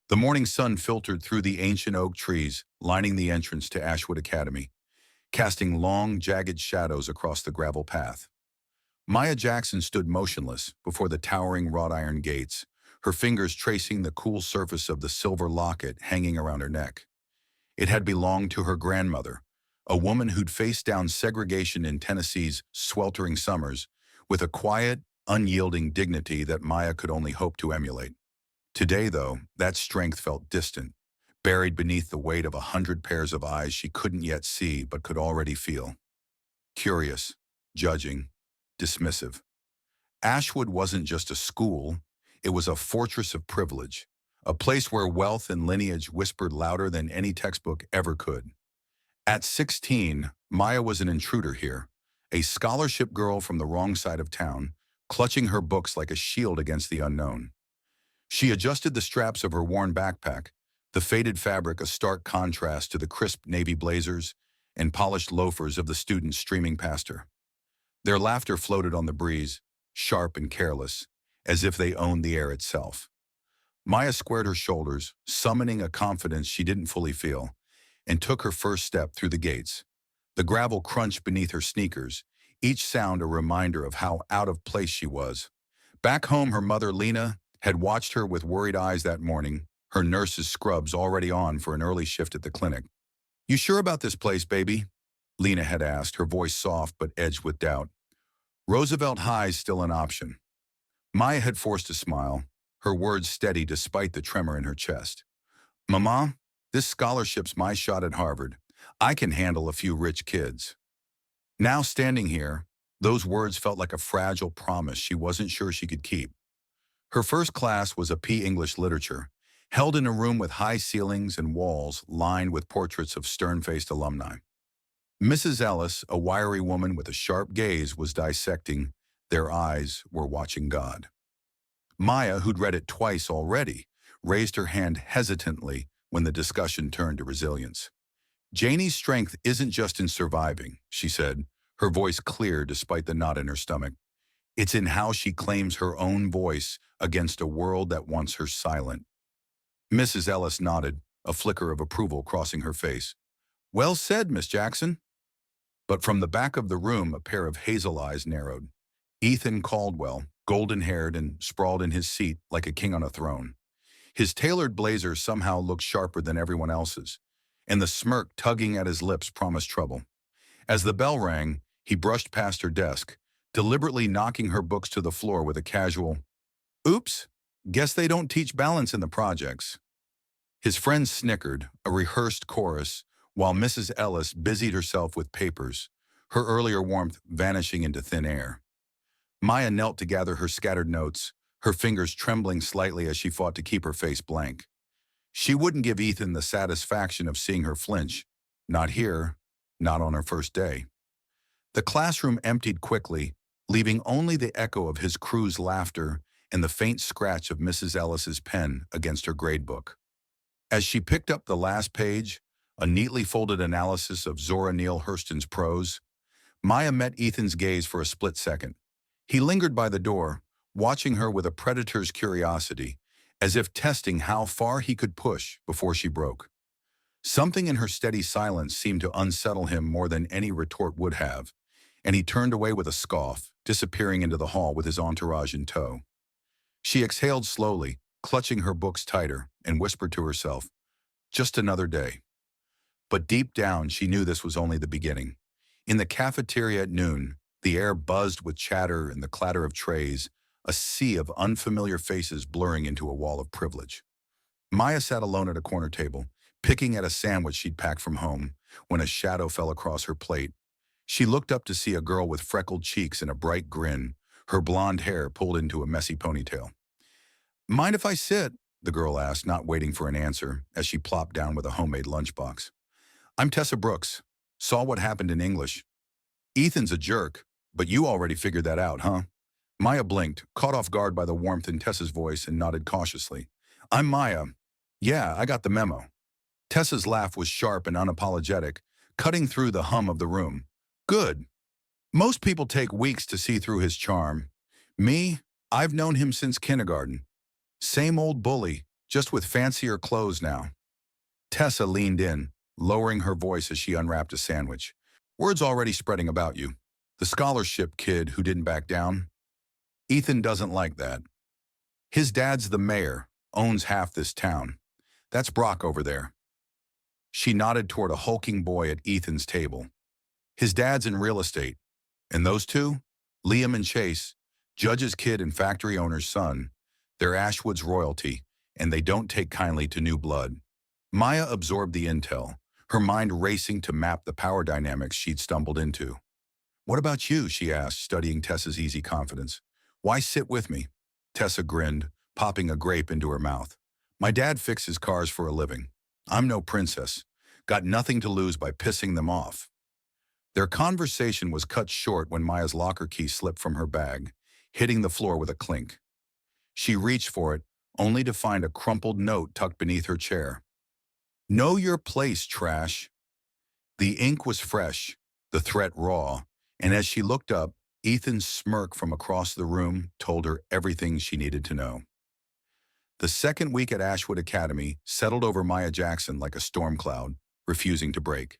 The morning sun filtered through the ancient oak trees, lining the entrance to Ashwood Academy, casting long, jagged shadows across the gravel path. Maya Jackson stood motionless before the towering wrought iron gates, her fingers tracing the cool surface of the silver locket hanging around her neck. It had belonged to her grandmother, a woman who'd faced down segregation in Tennessee's sweltering summers with a quiet, unyielding dignity that Maya could only hope to emulate. Today, though, that strength felt distant, buried beneath the weight of 100 pairs of eyes she couldn't yet see but could already feel. Curious, judging, dismissive. Ashwood wasn't just a school, it was a fortress of privilege, a place where wealth and lineage whispered louder than any textbook ever could. At 16, Maya was an intruder here, a scholarship girl from the wrong side of town, clutching her books like a shield against the unknown. She adjusted the straps of her worn backpack, the faded fabric a stark contrast to the crisp navy blazers and polished loafers of the students streaming past her. Their laughter floated on the breeze, sharp and careless, as if they owned the air itself. Maya squared her shoulders, summoning a confidence she didn't fully feel, and took her first step through the gates. The gravel crunched beneath her sneakers, each sound a reminder of how out of place she was. Back home, her mother, Lena, had watched her with worried eyes that morning, her nurse's scrubs already on for an early shift at the clinic. "You sure about this place, baby?" Lena had asked, her voice soft but edged with doubt. Roosevelt High's still an option. Maya had forced a smile, her words steady despite the tremor in her chest. "Mama, this scholarship's my shot at Harvard. I can handle a few rich kids." Now standing here, those words felt like a fragile promise she wasn't sure she could keep. Her first class was a P. English literature, held in a room with high ceilings and walls lined with portraits of stern-faced alumni. Mrs. Ellis, a wiry woman with a sharp gaze, was dissecting. Their eyes were watching God. Maya, who'd read it twice already, raised her hand hesitantly when the discussion turned to resilience. "Janie's strength isn't just in surviving," she said, her voice clear despite the knot in her stomach. "It's in how she claims her own voice against a world that wants her silent." Mrs. Ellis nodded, a flicker of approval crossing her face. "Well said, Miss Jackson." But from the back of the room, a pair of hazel eyes narrowed. Ethan Caldwell, golden-haired and sprawled in his seat like a king on a throne. His tailored blazer somehow looked sharper than everyone else's, and the smirk tugging at his lips promised trouble. As the bell rang, he brushed past her desk, deliberately knocking her books to the floor with a casual, "Oops, guess they don't teach balance in the projects." His friends snickered, a rehearsed chorus, while Mrs. Ellis busied herself with papers, her earlier warmth vanishing into thin air. Maya knelt to gather her scattered notes, her fingers trembling slightly as she fought to keep her face blank. She wouldn't give Ethan the satisfaction of seeing her flinch. Not here, not on her first day. The classroom emptied quickly, leaving only the echo of his crew's laughter and the faint scratch of Mrs. Ellis's pen against her gradebook. As she picked up the last page, a neatly folded analysis of Zora Neale Hurston's prose, Maya met Ethan's gaze for a split second. He lingered by the door, watching her with a predator's curiosity, as if testing how far he could push before she broke. Something in her steady silence seemed to unsettle him more than any retort would have, and he turned away with a scoff, disappearing into the hall with his entourage in tow. She exhaled slowly, clutching her books tighter, and whispered to herself, "Just another day." But deep down, she knew this was only the beginning. In the cafeteria at noon, the air buzzed with chatter and the clatter of trays, a sea of unfamiliar faces blurring into a wall of privilege. Maya sat alone at a corner table, picking at a sandwich she'd packed from home, when a shadow fell across her plate. She looked up to see a girl with freckled cheeks and a bright grin, her blonde hair pulled into a messy ponytail. "Mind if I sit?" the girl asked, not waiting for an answer, as she plopped down with a homemade lunchbox. "I'm Tessa Brooks. Saw what happened in English." "Ethan's a jerk, but you already figured that out, huh?" Maya blinked, caught off guard by the warmth in Tessa's voice, and nodded cautiously. "I'm Maya. Yeah, I got the memo." Tessa's laugh was sharp and unapologetic, cutting through the hum of the room. "Good. Most people take weeks to see through his charm. Me, I've known him since kindergarten. Same old bully, just with fancier clothes now. Tessa leaned in, lowering her voice as she unwrapped a sandwich. Word's already spreading about you. The scholarship kid who didn't back down? Ethan doesn't like that. His dad's the mayor, owns half this town. That's Brock over there. She nodded toward a hulking boy at Ethan's table. His dad's in real estate. And those two? Liam and Chase, judge's kid and factory owner's son. They're Ashwood's royalty, and they don't take kindly to new blood. Maya absorbed the intel, her mind racing to map the power dynamics she'd stumbled into. What about you? She asked, studying Tessa's easy confidence. Why sit with me? Tessa grinned, popping a grape into her mouth. My dad fixes cars for a living. I'm no princess. Got nothing to lose by pissing them off. Their conversation was cut short when Maya's locker key slipped from her bag, hitting the floor with a clink. She reached for it, only to find a crumpled note tucked beneath her chair. Know your place, trash. The ink was fresh, the threat raw, and as she looked up, Ethan's smirk from across the room told her everything she needed to know. The second week at Ashwood Academy settled over Maya Jackson like a storm cloud, refusing to break.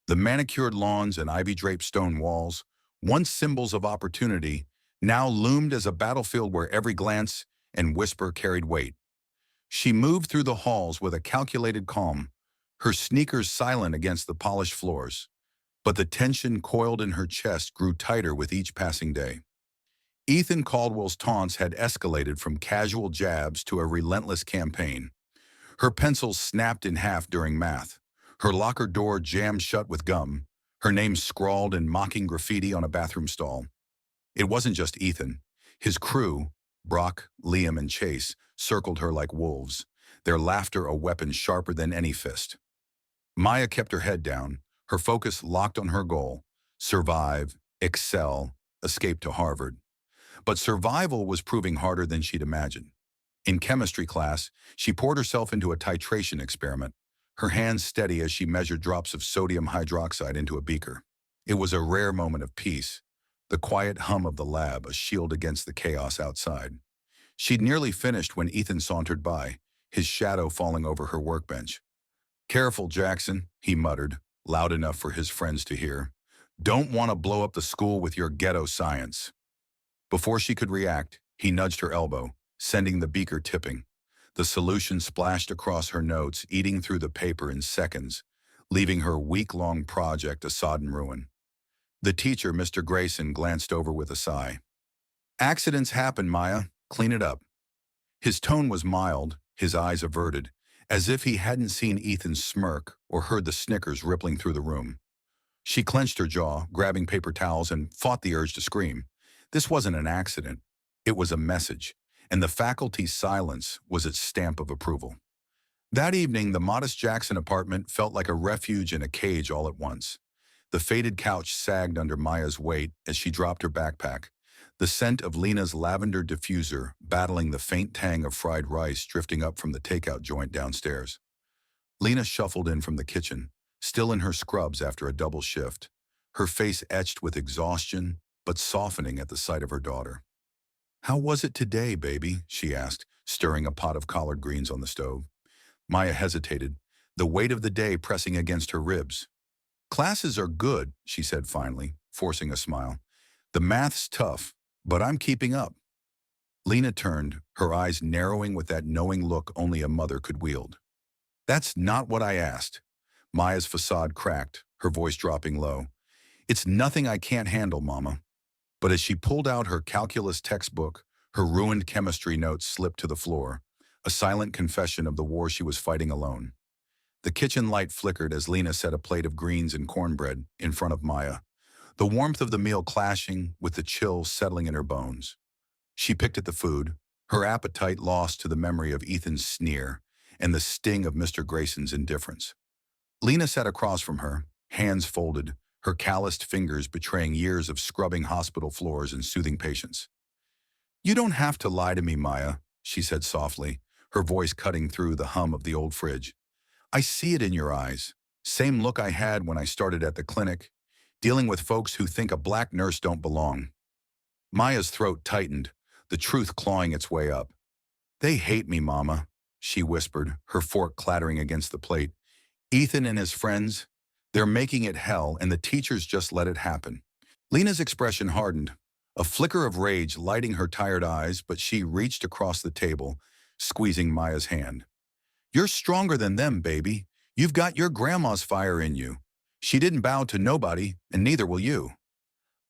The manicured lawns and ivy-draped stone walls, once symbols of opportunity, now loomed as a battlefield where every glance and whisper carried weight. She moved through the halls with a calculated calm, her sneakers silent against the polished floors. But the tension coiled in her chest grew tighter with each passing day. Ethan Caldwell's taunts had escalated from casual jabs to a relentless campaign. Her pencils snapped in half during math, her locker door jammed shut with gum, her name scrawled in mocking graffiti on a bathroom stall. It wasn't just Ethan. His crew, Brock, Liam, and Chase, circled her like wolves, their laughter a weapon sharper than any fist. Maya kept her head down, her focus locked on her goal: survive, excel, escape to Harvard. But survival was proving harder than she'd imagined. In chemistry class, she poured herself into a titration experiment, her hands steady as she measured drops of sodium hydroxide into a beaker. It was a rare moment of peace, the quiet hum of the lab a shield against the chaos outside. She'd nearly finished when Ethan sauntered by, his shadow falling over her workbench. Careful, Jackson, he muttered, loud enough for his friends to hear. Don't want to blow up the school with your ghetto science. Before she could react, he nudged her elbow, sending the beaker tipping. The solution splashed across her notes, eating through the paper in seconds, leaving her week-long project a sodden ruin. The teacher, Mr. Grayson, glanced over with a sigh. Accidents happen, Maya. Clean it up. His tone was mild, his eyes averted, as if he hadn't seen Ethan's smirk or heard the snickers rippling through the room. She clenched her jaw, grabbing paper towels, and fought the urge to scream. This wasn't an accident. It was a message, and the faculty's silence was its stamp of approval. That evening, the modest Jackson apartment felt like a refuge in a cage all at once. The faded couch sagged under Maya's weight as she dropped her backpack, the scent of Lena's lavender diffuser battling the faint tang of fried rice drifting up from the takeout joint downstairs. Lena shuffled in from the kitchen, still in her scrubs after a double shift, her face etched with exhaustion, but softening at the sight of her daughter. How was it today, baby? She asked, stirring a pot of collard greens on the stove. Maya hesitated, the weight of the day pressing against her ribs. Classes are good, she said finally, forcing a smile. The math's tough, but I'm keeping up. Lena turned, her eyes narrowing with that knowing look only a mother could wield. That's not what I asked. Maya's facade cracked, her voice dropping low. It's nothing I can't handle, Mama. But as she pulled out her calculus textbook, her ruined chemistry notes slipped to the floor, a silent confession of the war she was fighting alone. The kitchen light flickered as Lena set a plate of greens and cornbread in front of Maya, the warmth of the meal clashing with the chill settling in her bones. She picked at the food, her appetite lost to the memory of Ethan's sneer and the sting of Mr. Grayson's indifference. Lena sat across from her, hands folded, her calloused fingers betraying years of scrubbing hospital floors and soothing patients. You don't have to lie to me, Maya, she said softly, her voice cutting through the hum of the old fridge. I see it in your eyes. Same look I had when I started at the clinic, dealing with folks who think a black nurse don't belong. Maya's throat tightened, the truth clawing its way up. They hate me, Mama. she whispered, her fork clattering against the plate. Ethan and his friends, they're making it hell and the teachers just let it happen. Lena's expression hardened, a flicker of rage lighting her tired eyes, but she reached across the table, squeezing Maya's hand. You're stronger than them, baby. You've got your grandma's fire in you. She didn't bow to nobody, and neither will you.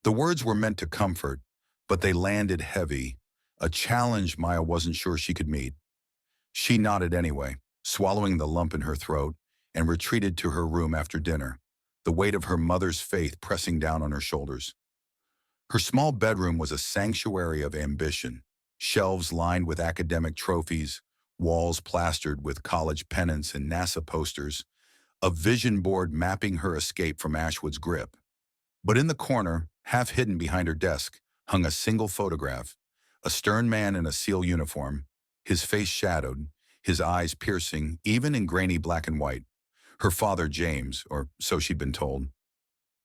The words were meant to comfort, but they landed heavy, a challenge Maya wasn't sure she could meet. She nodded anyway, swallowing the lump in her throat, and retreated to her room after dinner, the weight of her mother's faith pressing down on her shoulders. Her small bedroom was a sanctuary of ambition, shelves lined with academic trophies, walls plastered with college pennants and NASA posters, a vision board mapping her escape from Ashwood's grip. But in the corner, half hidden behind her desk, hung a single photograph, a stern man in a SEAL uniform, his face shadowed, his eyes piercing, even in grainy black and white. Her father, James, or so she'd been told.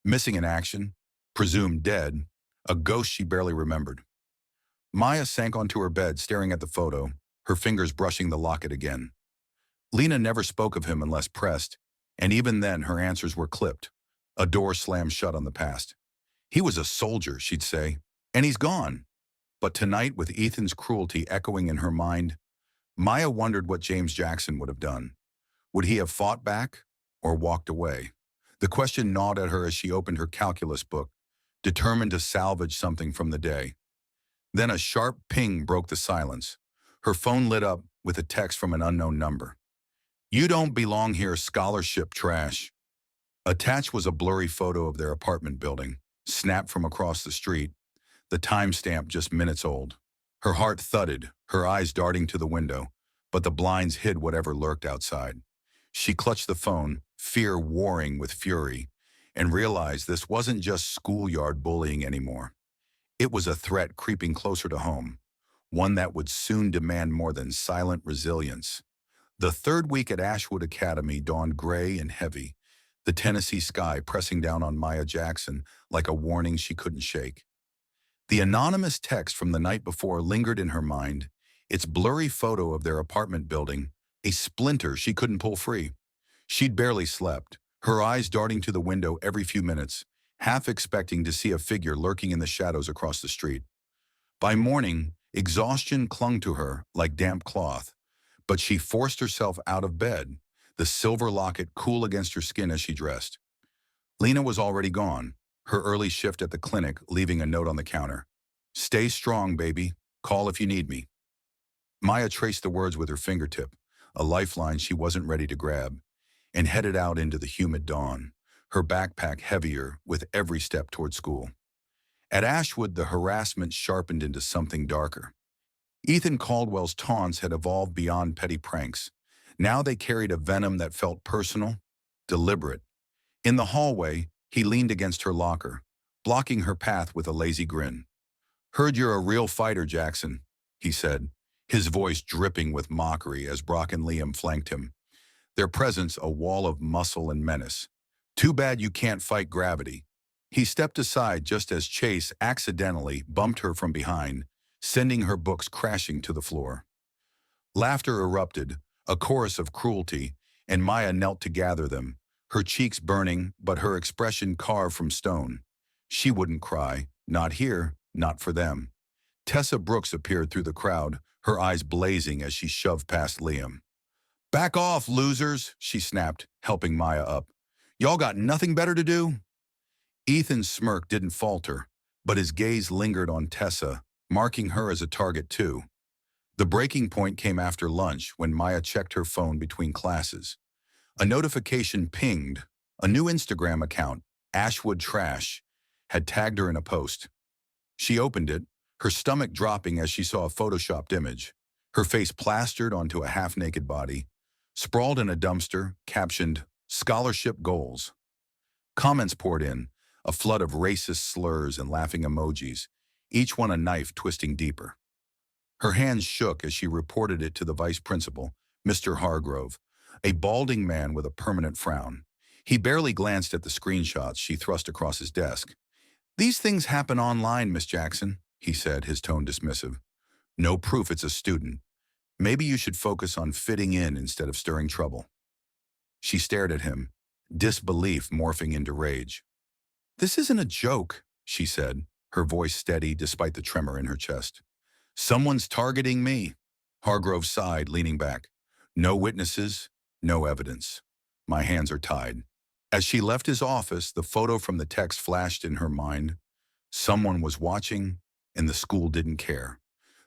Missing in action, presumed dead, a ghost she barely remembered. Maya sank onto her bed, staring at the photo, her fingers brushing the locket again. Lena never spoke of him unless pressed, and even then her answers were clipped. A door slammed shut on the past. He was a soldier, she'd say, and he's gone. But tonight, with Ethan's cruelty echoing in her mind, Maya wondered what James Jackson would have done. Would he have fought back or walked away? The question gnawed at her as she opened her calculus book, determined to salvage something from the day. Then a sharp ping broke the silence. Her phone lit up with a text from an unknown number. You don't belong here, scholarship trash. Attached was a blurry photo of their apartment building, snapped from across the street, the timestamp just minutes old. Her heart thudded, her eyes darting to the window, but the blinds hid whatever lurked outside. She clutched the phone, fear warring with fury, and realized this wasn't just schoolyard bullying anymore. It was a threat creeping closer to home, one that would soon demand more than silent resilience. The third week at Ashwood Academy dawned gray and heavy, the Tennessee sky pressing down on Maya Jackson like a warning she couldn't shake. The anonymous text from the night before lingered in her mind, its blurry photo of their apartment building, a splinter she couldn't pull free. She'd barely slept, her eyes darting to the window every few minutes, half expecting to see a figure lurking in the shadows across the street. By morning, exhaustion clung to her like damp cloth, but she forced herself out of bed, the silver locket cool against her skin as she dressed. Lena was already gone, her early shift at the clinic leaving a note on the counter. Stay strong, baby. Call if you need me. Maya traced the words with her fingertip, a lifeline she wasn't ready to grab, and headed out into the humid dawn, her backpack heavier with every step toward school. At Ashwood, the harassment sharpened into something darker. Ethan Caldwell's taunts had evolved beyond petty pranks. Now they carried a venom that felt personal, deliberate. In the hallway, he leaned against her locker, blocking her path with a lazy grin. Heard you're a real fighter, Jackson, he said, his voice dripping with mockery as Brock and Liam flanked him, their presence a wall of muscle and menace. Too bad you can't fight gravity. He stepped aside just as Chase accidentally bumped her from behind, sending her books crashing to the floor. Laughter erupted, a chorus of cruelty, and Maya knelt to gather them, her cheeks burning, but her expression carved from stone. She wouldn't cry, not here, not for them. Tessa Brooks appeared through the crowd, her eyes blazing as she shoved past Liam. Back off, losers, she snapped, helping Maya up. Y'all got nothing better to do? Ethan's smirk didn't falter, but his gaze lingered on Tessa, marking her as a target too. The breaking point came after lunch when Maya checked her phone between classes. A notification pinged. A new Instagram account, Ashwood Trash, had tagged her in a post. She opened it, her stomach dropping as she saw a photoshopped image, her face plastered onto a half-naked body, sprawled in a dumpster, captioned, Scholarship Goals. Comments poured in, a flood of racist slurs and laughing emojis, each one a knife twisting deeper. Her hands shook as she reported it to the vice principal, Mr. Hargrove, a balding man with a permanent frown. He barely glanced at the screenshots she thrust across his desk. These things happen online, Miss Jackson, he said, his tone dismissive. No proof it's a student. Maybe you should focus on fitting in instead of stirring trouble. She stared at him, disbelief morphing into rage. This isn't a joke, she said, her voice steady despite the tremor in her chest. Someone's targeting me. Hargrove sighed, leaning back. No witnesses, no evidence. My hands are tied. As she left his office, the photo from the text flashed in her mind. Someone was watching, and the school didn't care.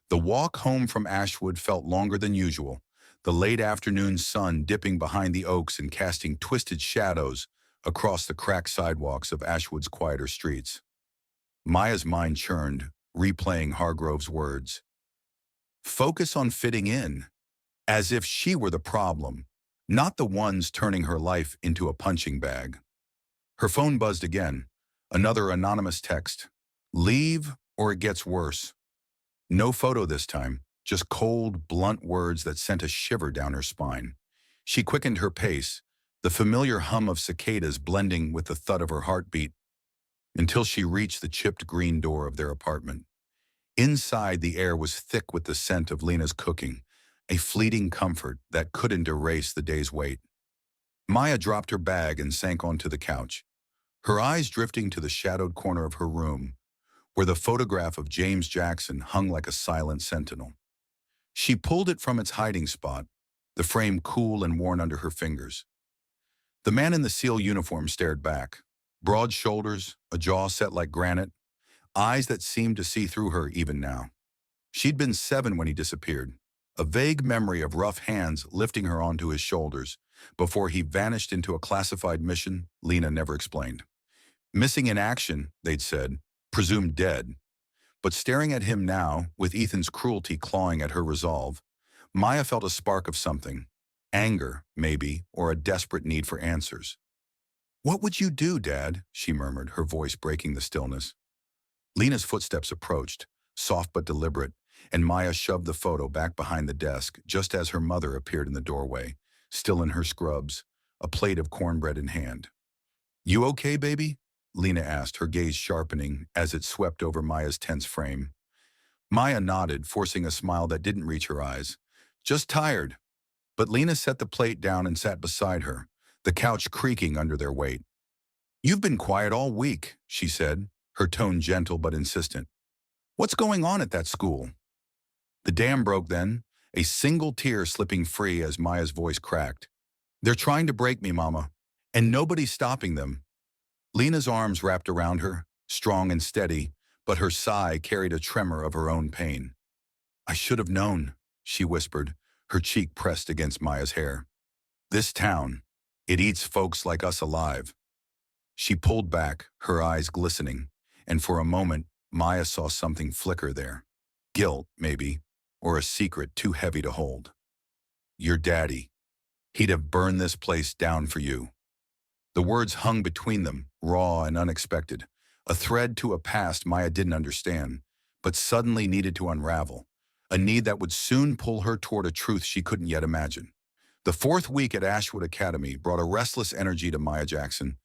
The walk home from Ashwood felt longer than usual, the late afternoon sun dipping behind the oaks and casting twisted shadows across the cracked sidewalks of Ashwood's quieter streets. Maya's mind churned, replaying Hargrove's words. Focus on fitting in, as if she were the problem, not the ones turning her life into a punching bag. Her phone buzzed again, another anonymous text. Leave or it gets worse. No photo this time, just cold, blunt words that sent a shiver down her spine. She quickened her pace, the familiar hum of cicadas blending with the thud of her heartbeat, until she reached the chipped green door of their apartment. Inside, the air was thick with the scent of Lena's cooking, a fleeting comfort that couldn't erase the day's weight. Maya dropped her bag and sank onto the couch, her eyes drifting to the shadowed corner of her room, where the photograph of James Jackson hung like a silent sentinel. She pulled it from its hiding spot, the frame cool and worn under her fingers. The man in the SEAL uniform stared back, broad shoulders, a jaw set like granite, eyes that seemed to see through her even now. She'd been 7 when he disappeared, a vague memory of rough hands lifting her onto his shoulders before he vanished into a classified mission Lena never explained. Missing in action, they'd said, presumed dead. But staring at him now, with Ethan's cruelty clawing at her resolve, Maya felt a spark of something. Anger, maybe, or a desperate need for answers. "What would you do, Dad?" she murmured, her voice breaking the stillness. Lena's footsteps approached, soft but deliberate, and Maya shoved the photo back behind the desk just as her mother appeared in the doorway, still in her scrubs, a plate of cornbread in hand. "You okay, baby?" Lena asked, her gaze sharpening as it swept over Maya's tense frame. Maya nodded, forcing a smile that didn't reach her eyes. "Just tired." But Lena set the plate down and sat beside her, the couch creaking under their weight. "You've been quiet all week," she said, her tone gentle but insistent. "What's going on at that school?" The dam broke then, a single tear slipping free as Maya's voice cracked. "They're trying to break me, Mama, and nobody's stopping them." Lena's arms wrapped around her, strong and steady, but her sigh carried a tremor of her own pain. "I should have known," she whispered, her cheek pressed against Maya's hair. "This town, it eats folks like us alive." She pulled back, her eyes glistening, and for a moment, Maya saw something flicker there. Guilt, maybe, or a secret too heavy to hold. "Your daddy. He'd have burned this place down for you." The words hung between them, raw and unexpected, a thread to a past Maya didn't understand, but suddenly needed to unravel, a need that would soon pull her toward a truth she couldn't yet imagine. The 4th week at Ashwood Academy brought a restless energy to Maya Jackson,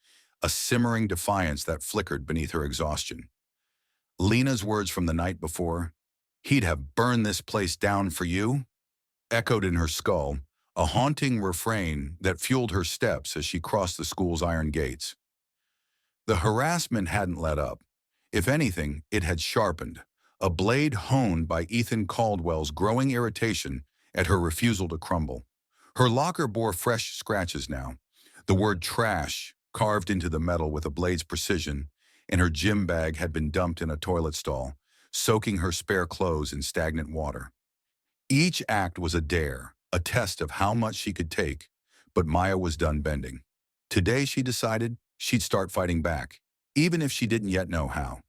a simmering defiance that flickered beneath her exhaustion. Lena's words from the night before, "He'd have burned this place down for you," echoed in her skull, a haunting refrain that fueled her steps as she crossed the school's iron gates. The harassment hadn't let up. If anything, it had sharpened, a blade honed by Ethan Caldwell's growing irritation at her refusal to crumble. Her locker bore fresh scratches now, the word trash carved into the metal with a blade's precision, and her gym bag had been dumped in a toilet stall, soaking her spare clothes in stagnant water. Each act was a dare, a test of how much she could take, but Maya was done bending. Today, she decided, she'd start fighting back, even if she didn't yet know how.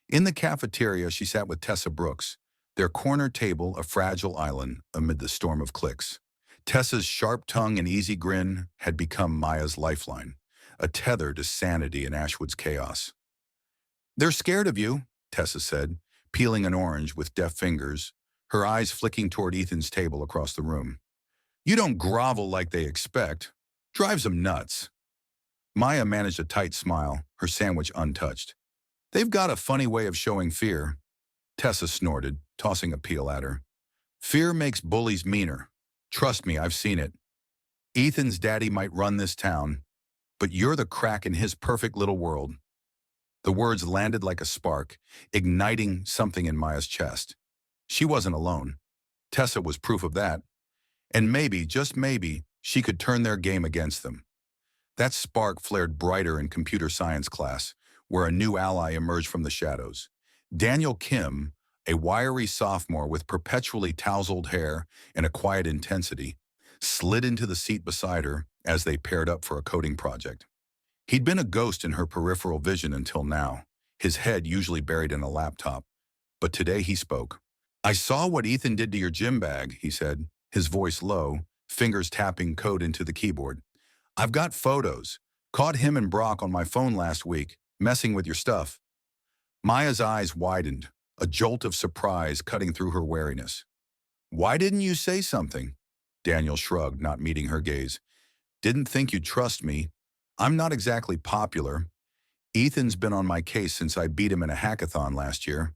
In the cafeteria, she sat with Tessa Brooks, their corner table a fragile island amid the storm of cliques. Tessa's sharp tongue and easy grin had become Maya's lifeline, a tether to sanity in Ashwood's chaos. "They're scared of you," Tessa said, peeling an orange with deft fingers, her eyes flicking toward Ethan's table across the room. "You don't grovel like they expect. Drives them nuts." Maya managed a tight smile, her sandwich untouched. "They've got a funny way of showing fear." Tessa snorted, tossing a peel at her. Fear makes bullies meaner. Trust me, I've seen it. Ethan's daddy might run this town, but you're the crack in his perfect little world. The words landed like a spark, igniting something in Maya's chest. She wasn't alone. Tessa was proof of that. And maybe, just maybe, she could turn their game against them. That spark flared brighter in computer science class, where a new ally emerged from the shadows. Daniel Kim, a wiry sophomore with perpetually tousled hair and a quiet intensity, slid into the seat beside her as they paired up for a coding project. He'd been a ghost in her peripheral vision until now, his head usually buried in a laptop. But today he spoke. "I saw what Ethan did to your gym bag," he said, his voice low, fingers tapping code into the keyboard. "I've got photos. Caught him and Brock on my phone last week, messing with your stuff." Maya's eyes widened, a jolt of surprise cutting through her wariness. "Why didn't you say something?" Daniel shrugged, not meeting her gaze. "Didn't think you'd trust me. I'm not exactly popular. Ethan's been on my case since I beat him in a hackathon last year."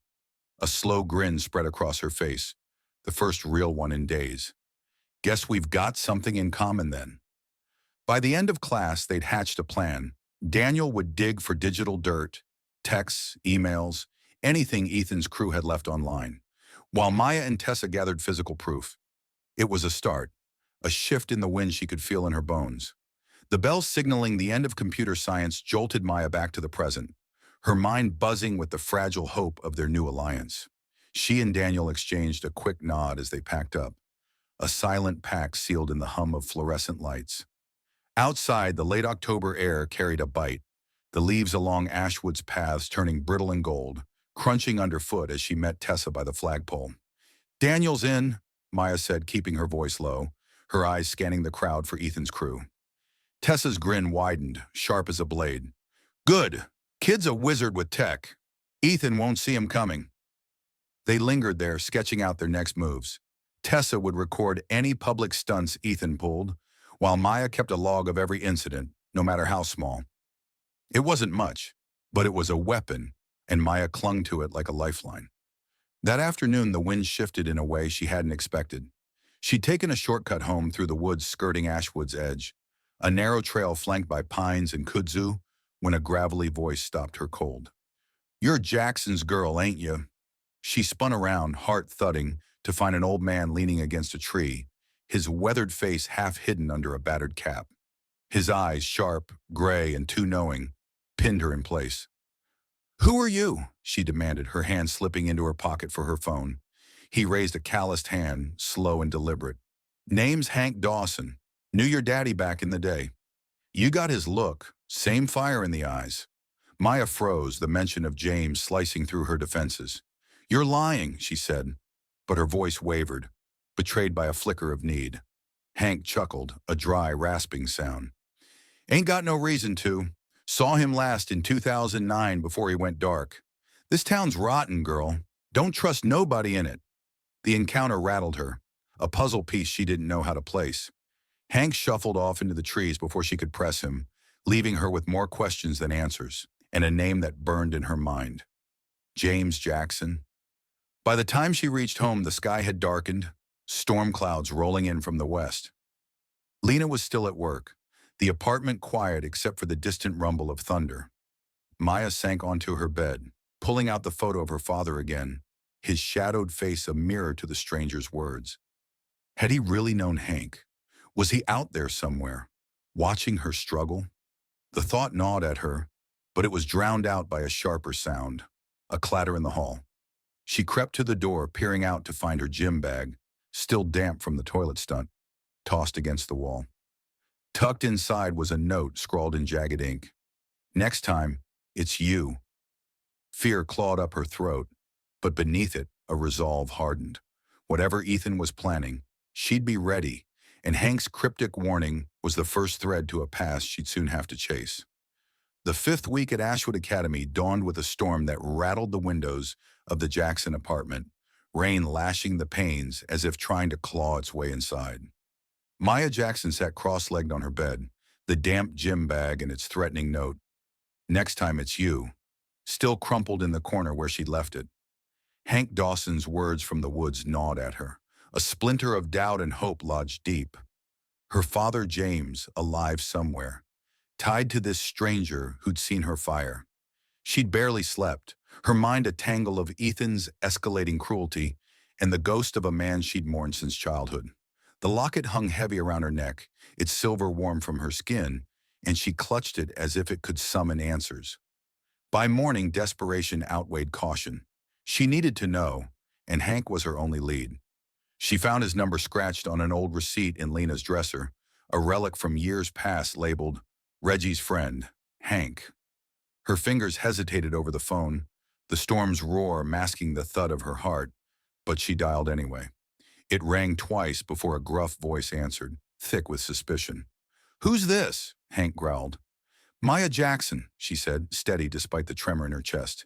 A slow grin spread across her face, the first real one in days. "Guess we've got something in common then." By the end of class, they'd hatched a plan. Daniel would dig for digital dirt, texts, emails, anything Ethan's crew had left online, while Maya and Tessa gathered physical proof. It was a start, a shift in the wind she could feel in her bones. The bell signaling the end of computer science jolted Maya back to the present, her mind buzzing with the fragile hope of their new alliance. She and Daniel exchanged a quick nod as they packed up, a silent pact sealed in the hum of fluorescent lights. Outside, the late October air carried a bite, the leaves along Ashwood's paths turning brittle and gold, crunching underfoot as she met Tessa by the flagpole. "Daniel's in," Maya said, keeping her voice low, her eyes scanning the crowd for Ethan's crew. Tessa's grin widened, sharp as a blade. "Good. Kid's a wizard with tech. Ethan won't see him coming." They lingered there, sketching out their next moves. Tessa would record any public stunts Ethan pulled, while Maya kept a log of every incident, no matter how small. It wasn't much, but it was a weapon, and Maya clung to it like a lifeline. That afternoon, the wind shifted in a way she hadn't expected. She'd taken a shortcut home through the woods skirting Ashwood's edge, a narrow trail flanked by pines and kudzu, when a gravelly voice stopped her cold. "You're Jackson's girl, ain't you?" She spun around, heart thudding, to find an old man leaning against a tree, his weathered face half hidden under a battered cap. His eyes, sharp, gray, and too knowing, pinned her in place. "Who are you?" she demanded, her hand slipping into her pocket for her phone. He raised a calloused hand, slow and deliberate. "Name's Hank Dawson. Knew your daddy back in the day." "You got his look. Same fire in the eyes." Maya froze, the mention of James slicing through her defenses. "You're lying," she said, but her voice wavered, betrayed by a flicker of need. Hank chuckled, a dry, rasping sound. "Ain't got no reason to. Saw him last in 2009 before he went dark. This town's rotten, girl. Don't trust nobody in it." The encounter rattled her, a puzzle piece she didn't know how to place. Hank shuffled off into the trees before she could press him, leaving her with more questions than answers, and a name that burned in her mind. James Jackson. By the time she reached home, the sky had darkened, storm clouds rolling in from the west. Lena was still at work, the apartment quiet except for the distant rumble of thunder. Maya sank onto her bed, pulling out the photo of her father again, his shadowed face a mirror to the stranger's words. Had he really known Hank? Was he out there somewhere, watching her struggle? The thought gnawed at her, but it was drowned out by a sharper sound, a clatter in the hall. She crept to the door, peering out to find her gym bag, still damp from the toilet stunt, tossed against the wall. Tucked inside was a note scrawled in jagged ink. "Next time, it's you." Fear clawed up her throat, but beneath it, a resolve hardened. Whatever Ethan was planning, she'd be ready, and Hank's cryptic warning was the first thread to a past she'd soon have to chase. The 5th week at Ashwood Academy dawned with a storm that rattled the windows of the Jackson apartment, rain lashing the panes as if trying to claw its way inside. Maya Jackson sat cross-legged on her bed, the damp gym bag and its threatening note, "Next time it's you," still crumpled in the corner where she'd left it. Hank Dawson's words from the woods gnawed at her, A splinter of doubt and hope lodged deep. Her father James, alive somewhere, tied to this stranger who'd seen her fire. She'd barely slept, her mind a tangle of Ethan's escalating cruelty and the ghost of a man she'd mourned since childhood. The locket hung heavy around her neck, its silver warm from her skin, and she clutched it as if it could summon answers. By morning, desperation outweighed caution. She needed to know, and Hank was her only lead. She found his number scratched on an old receipt in Lena's dresser, a relic from years past labeled Reggie's friend, Hank. Her fingers hesitated over the phone, the storm's roar masking the thud of her heart, but she dialed anyway. It rang twice before a gruff voice answered, thick with suspicion. "Who's this?" Hank growled. "Maya Jackson," she said, steady despite the tremor in her chest.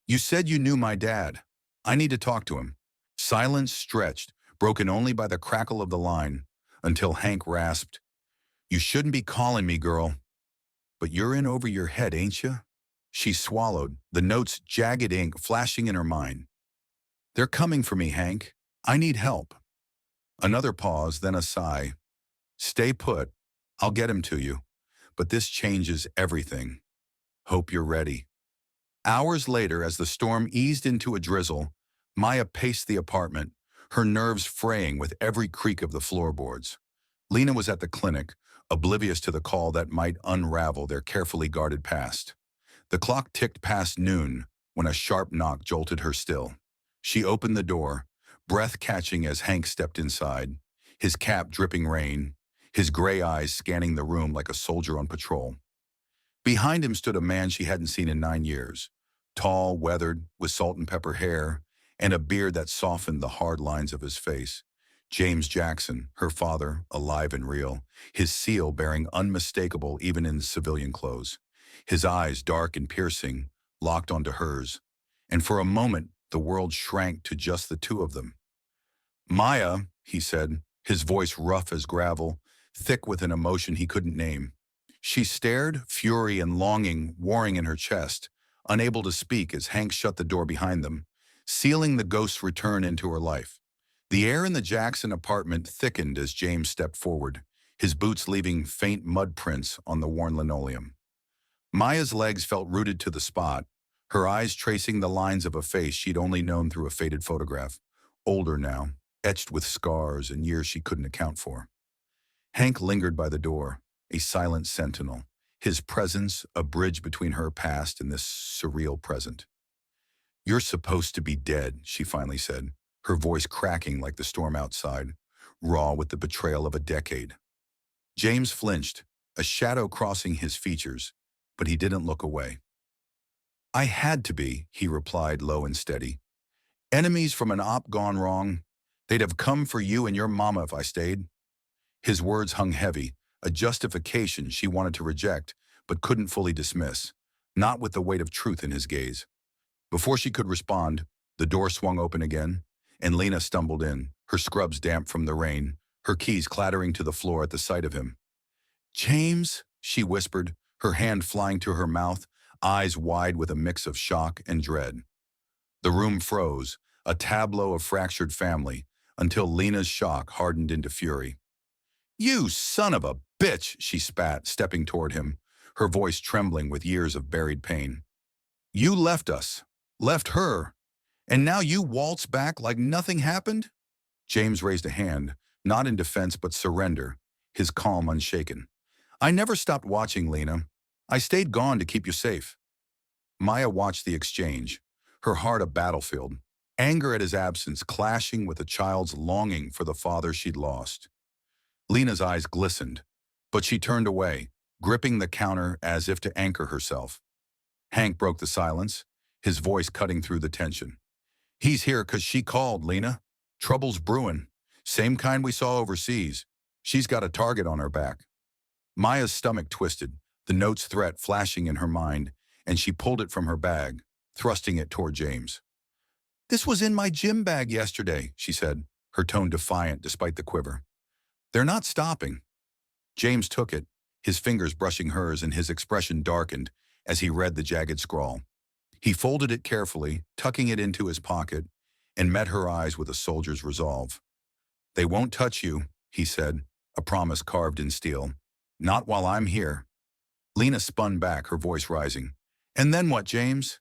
"You said you knew my dad. I need to talk to him." Silence stretched, broken only by the crackle of the line, until Hank rasped, "You shouldn't be calling me, girl." "But you're in over your head, ain't you?" She swallowed, the note's jagged ink flashing in her mind. "They're coming for me, Hank. I need help." Another pause, then a sigh. "Stay put. I'll get him to you. But this changes everything. Hope you're ready." Hours later, as the storm eased into a drizzle, Maya paced the apartment, her nerves fraying with every creak of the floorboards. Lena was at the clinic, oblivious to the call that might unravel their carefully guarded past. The clock ticked past noon when a sharp knock jolted her still. She opened the door, breath catching as Hank stepped inside, his cap dripping rain, his gray eyes scanning the room like a soldier on patrol. Behind him stood a man she hadn't seen in 9 years, tall, weathered, with salt and pepper hair, and a beard that softened the hard lines of his face. James Jackson, her father, alive and real, his seal bearing unmistakable even in civilian clothes. His eyes, dark and piercing, locked onto hers, and for a moment the world shrank to just the two of them. "Maya," he said, his voice rough as gravel, thick with an emotion he couldn't name. She stared, fury and longing warring in her chest, unable to speak as Hank shut the door behind them, sealing the ghost's return into her life. The air in the Jackson apartment thickened as James stepped forward, his boots leaving faint mud prints on the worn linoleum. Maya's legs felt rooted to the spot, her eyes tracing the lines of a face she'd only known through a faded photograph, older now, etched with scars and years she couldn't account for. Hank lingered by the door, a silent sentinel, his presence a bridge between her past and this surreal present. "You're supposed to be dead," she finally said, her voice cracking like the storm outside, raw with the betrayal of a decade. James flinched, a shadow crossing his features, but he didn't look away. "I had to be," he replied low and steady. "Enemies from an op gone wrong. They'd have come for you and your mama if I stayed." His words hung heavy, a justification she wanted to reject, but couldn't fully dismiss, not with the weight of truth in his gaze. Before she could respond, the door swung open again, and Lena stumbled in, her scrubs damp from the rain, her keys clattering to the floor at the sight of him. "James," she whispered, her hand flying to her mouth, eyes wide with a mix of shock and dread. The room froze, a tableau of fractured family, until Lena's shock hardened into fury. "You son of a bitch," she spat, stepping toward him, her voice trembling with years of buried pain. "You left us, left her, and now you waltz back like nothing happened?" James raised a hand, not in defense but surrender, his calm unshaken. "I never stopped watching, Lena. I stayed gone to keep you safe." Maya watched the exchange, her heart a battlefield, anger at his absence clashing with a child's longing for the father she'd lost. Lena's eyes glistened, but she turned away, gripping the counter as if to anchor herself. Hank broke the silence, his voice cutting through the tension. "He's here 'cause she called, Lena. Trouble's brewing. Same kind we saw overseas. She's got a target on her back." Maya's stomach twisted, the note's threat flashing in her mind, and she pulled it from her bag, thrusting it toward James. "This was in my gym bag yesterday," she said, her tone defiant despite the quiver. "They're not stopping." James took it, his fingers brushing hers, and his expression darkened as he read the jagged scrawl. He folded it carefully, tucking it into his pocket, and met her eyes with a soldier's resolve. "They won't touch you," he said, a promise carved in steel. "Not while I'm here." Lena spun back, her voice rising. "And then what, James?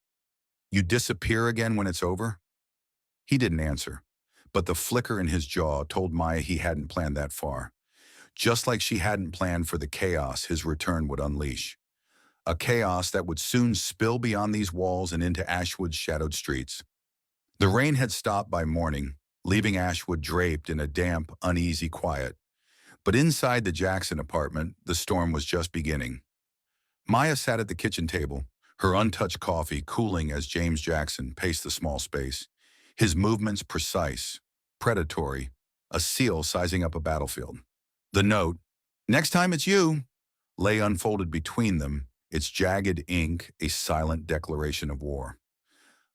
You disappear again when it's over?" He didn't answer, but the flicker in his jaw told Maya he hadn't planned that far. Just like she hadn't planned for the chaos his return would unleash. A chaos that would soon spill beyond these walls and into Ashwood's shadowed streets. The rain had stopped by morning, leaving Ashwood draped in a damp, uneasy quiet. But inside the Jackson apartment, the storm was just beginning. Maya sat at the kitchen table, her untouched coffee cooling as James Jackson paced the small space, his movements precise, predatory, a seal sizing up a battlefield. The note, "Next time it's you," lay unfolded between them, its jagged ink a silent declaration of war.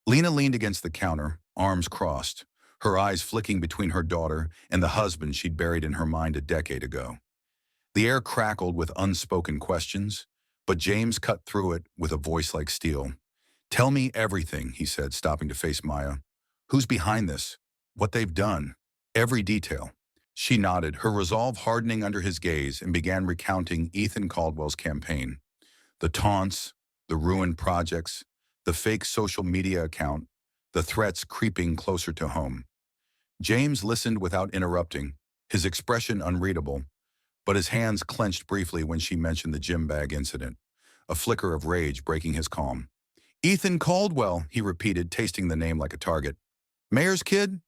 Lena leaned against the counter, arms crossed, her eyes flicking between her daughter and the husband she'd buried in her mind a decade ago. The air crackled with unspoken questions, but James cut through it with a voice like steel. "Tell me everything," he said, stopping to face Maya. "Who's behind this? What they've done? Every detail." She nodded, her resolve hardening under his gaze, and began recounting Ethan Caldwell's campaign. The taunts, the ruined projects, the fake social media account, the threats creeping closer to home. James listened without interrupting, his expression unreadable, but his hands clenched briefly when she mentioned the gym bag incident, a flicker of rage breaking his calm. "Ethan Caldwell," he repeated, tasting the name like a target. "Mayor's kid?"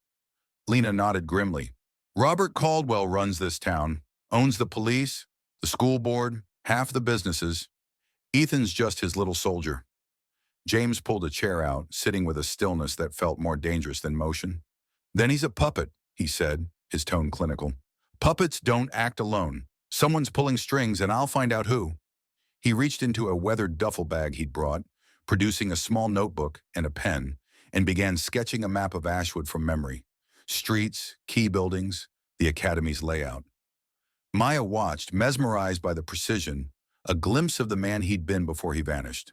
Lena nodded grimly. "Robert Caldwell runs this town, owns the police, the school board, half the businesses. Ethan's just his little soldier." James pulled a chair out, sitting with a stillness that felt more dangerous than motion. "Then he's a puppet," he said, his tone clinical. "Puppets don't act alone. Someone's pulling strings, and I'll find out who." He reached into a weathered duffel bag he'd brought, producing a small notebook and a pen, and began sketching a map of Ashwood from memory. Streets, key buildings, the academy's layout. Maya watched, mesmerized by the precision, a glimpse of the man he'd been before he vanished.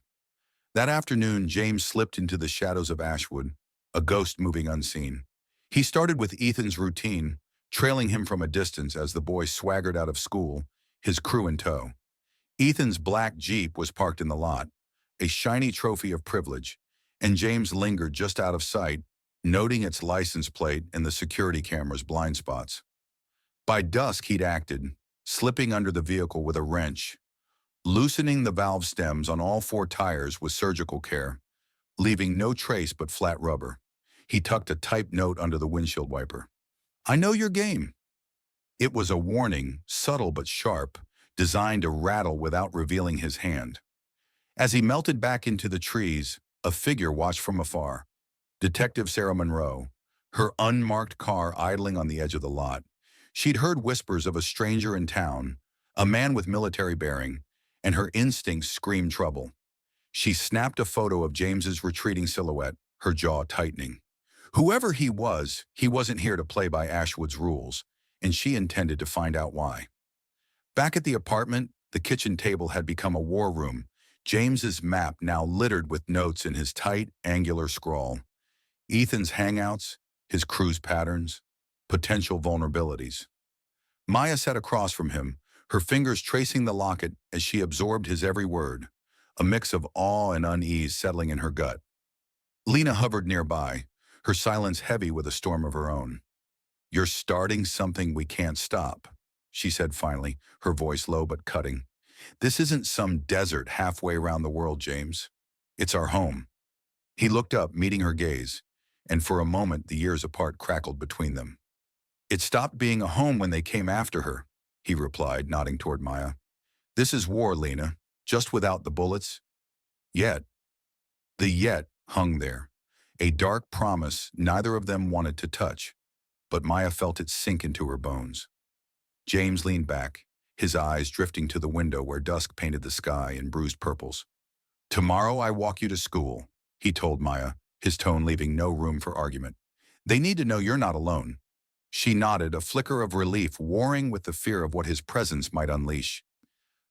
That afternoon, James slipped into the shadows of Ashwood, a ghost moving unseen. He started with Ethan's routine, trailing him from a distance as the boy swaggered out of school, his crew in tow. Ethan's black Jeep was parked in the lot, a shiny trophy of privilege, and James lingered just out of sight, noting its license plate and the security camera's blind spots. By dusk, he'd acted, slipping under the vehicle with a wrench, loosening the valve stems on all four tires with surgical care, leaving no trace but flat rubber. He tucked a typed note under the windshield wiper. "I know your game." It was a warning, subtle but sharp, designed to rattle without revealing his hand. As he melted back into the trees, a figure watched from afar. Detective Sarah Monroe, her unmarked car idling on the edge of the lot. She'd heard whispers of a stranger in town, a man with military bearing, and her instincts screamed trouble. She snapped a photo of James's retreating silhouette, her jaw tightening. Whoever he wasn't here to play by Ashwood's rules, and she intended to find out why. Back at the apartment, the kitchen table had become a war room, James's map now littered with notes in his tight, angular scrawl. Ethan's hangouts, his crew's patterns, potential vulnerabilities. Maya sat across from him, her fingers tracing the locket as she absorbed his every word, a mix of awe and unease settling in her gut. Lena hovered nearby, her silence heavy with a storm of her own. "You're starting something we can't stop," she said finally, her voice low but cutting. "This isn't some desert halfway around the world, James. It's our home." He looked up, meeting her gaze, and for a moment the years apart crackled between them. "It stopped being a home when they came after her," he replied, nodding toward Maya. "This is war, Lena, just without the bullets. Yet." The yet hung there, a dark promise neither of them wanted to touch, but Maya felt it sink into her bones. James leaned back, his eyes drifting to the window where dusk painted the sky in bruised purples. "Tomorrow I walk you to school," he told Maya, his tone leaving no room for argument. "They need to know you're not alone." She nodded, a flicker of relief warring with the fear of what his presence might unleash.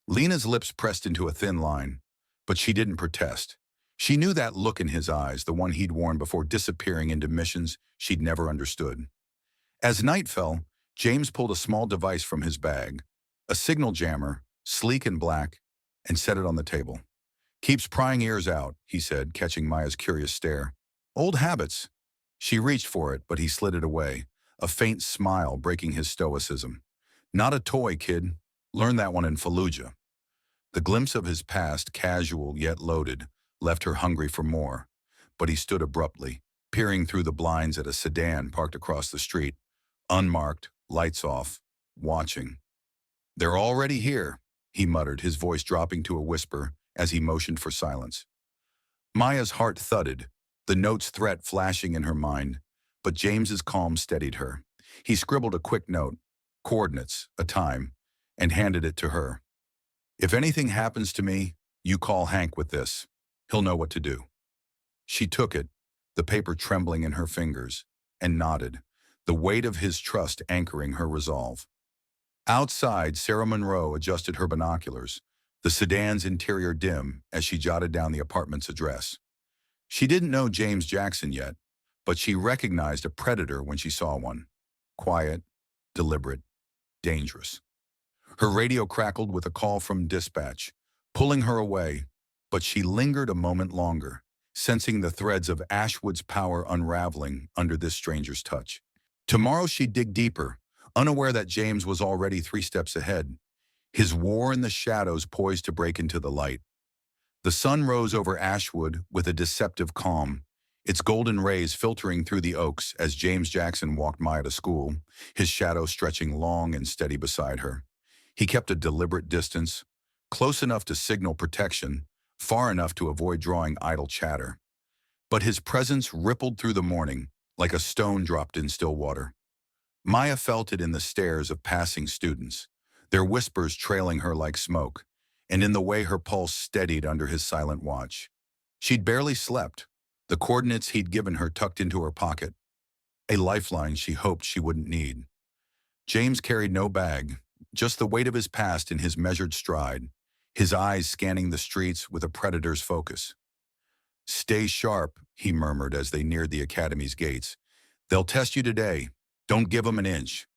Lena's lips pressed into a thin line, but she didn't protest. She knew that look in his eyes, the one he'd worn before disappearing into missions she'd never understood. As night fell, James pulled a small device from his bag, a signal jammer, sleek and black, and set it on the table. "Keeps prying ears out," he said, catching Maya's curious stare. "Old habits." She reached for it, but he slid it away, a faint smile breaking his stoicism. "Not a toy, kid. Learn that one in Fallujah." The glimpse of his past, casual yet loaded, left her hungry for more. But he stood abruptly, peering through the blinds at a sedan parked across the street, unmarked, lights off, watching. "They're already here," he muttered, his voice dropping to a whisper as he motioned for silence. Maya's heart thudded, the note's threat flashing in her mind, but James's calm steadied her. He scribbled a quick note, coordinates, a time, and handed it to her. "If anything happens to me, you call Hank with this. He'll know what to do." She took it, the paper trembling in her fingers, and nodded, the weight of his trust anchoring her resolve. Outside, Sarah Monroe adjusted her binoculars, the sedan's interior dim as she jotted down the apartment's address. She didn't know James Jackson yet, but she recognized a predator when she saw one. Quiet, deliberate, dangerous. Her radio crackled with a call from dispatch, pulling her away, but she lingered a moment longer, sensing the threads of Ashwood's power unraveling under this stranger's touch. Tomorrow she'd dig deeper, unaware that James was already 3 steps ahead, his war in the shadows poised to break into the light. The sun rose over Ashwood with a deceptive calm, its golden rays filtering through the oaks as James Jackson walked Maya to school, his shadow stretching long and steady beside her. He kept a deliberate distance, close enough to signal protection, far enough to avoid drawing idle chatter. But his presence rippled through the morning, like a stone dropped in still water. Maya felt it in the stares of passing students, their whispers trailing her like smoke, and in the way her pulse steadied under his silent watch. She'd barely slept, the coordinates he'd given her tucked into her pocket, a lifeline she hoped she wouldn't need. James carried no bag, just the weight of his past in his measured stride, his eyes scanning the streets with a predator's focus. "Stay sharp," he murmured as they neared the academy's gates. "They'll test you today. Don't give them an inch."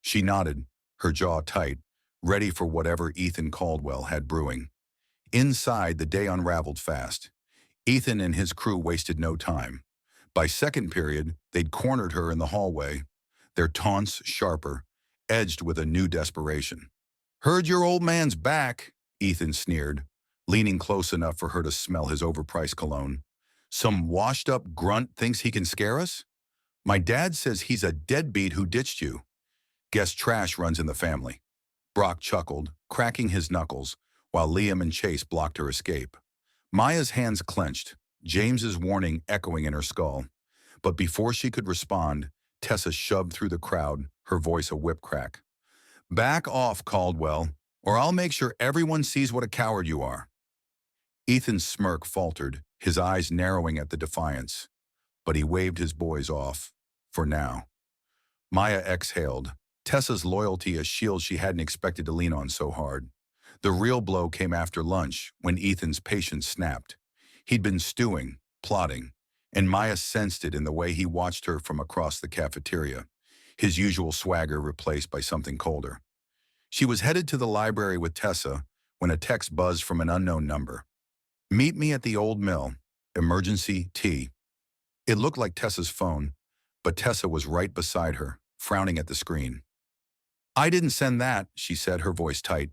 She nodded, her jaw tight, ready for whatever Ethan Caldwell had brewing. Inside, the day unraveled fast. Ethan and his crew wasted no time. By second period, they'd cornered her in the hallway, their taunts sharper, edged with a new desperation. "Heard your old man's back," Ethan sneered, leaning close enough for her to smell his overpriced cologne. "Some washed-up grunt thinks he can scare us? My dad says he's a deadbeat who ditched you. Guess trash runs in the family." Brock chuckled, cracking his knuckles, while Liam and Chase blocked her escape. Maya's hands clenched, James's warning echoing in her skull. But before she could respond, Tessa shoved through the crowd, her voice a whip crack. "Back off, Caldwell, or I'll make sure everyone sees what a coward you are." Ethan's smirk faltered, his eyes narrowing at the defiance. But he waved his boys off, for now. Maya exhaled, Tessa's loyalty a shield she hadn't expected to lean on so hard. The real blow came after lunch, when Ethan's patience snapped. He'd been stewing, plotting, and Maya sensed it in the way he watched her from across the cafeteria, his usual swagger replaced by something colder. She was headed to the library with Tessa when a text buzzed from an unknown number. "Meet me at the old mill. Emergency tea." It looked like Tessa's phone, but Tessa was right beside her, frowning at the screen. "I didn't send that," she said, her voice tight.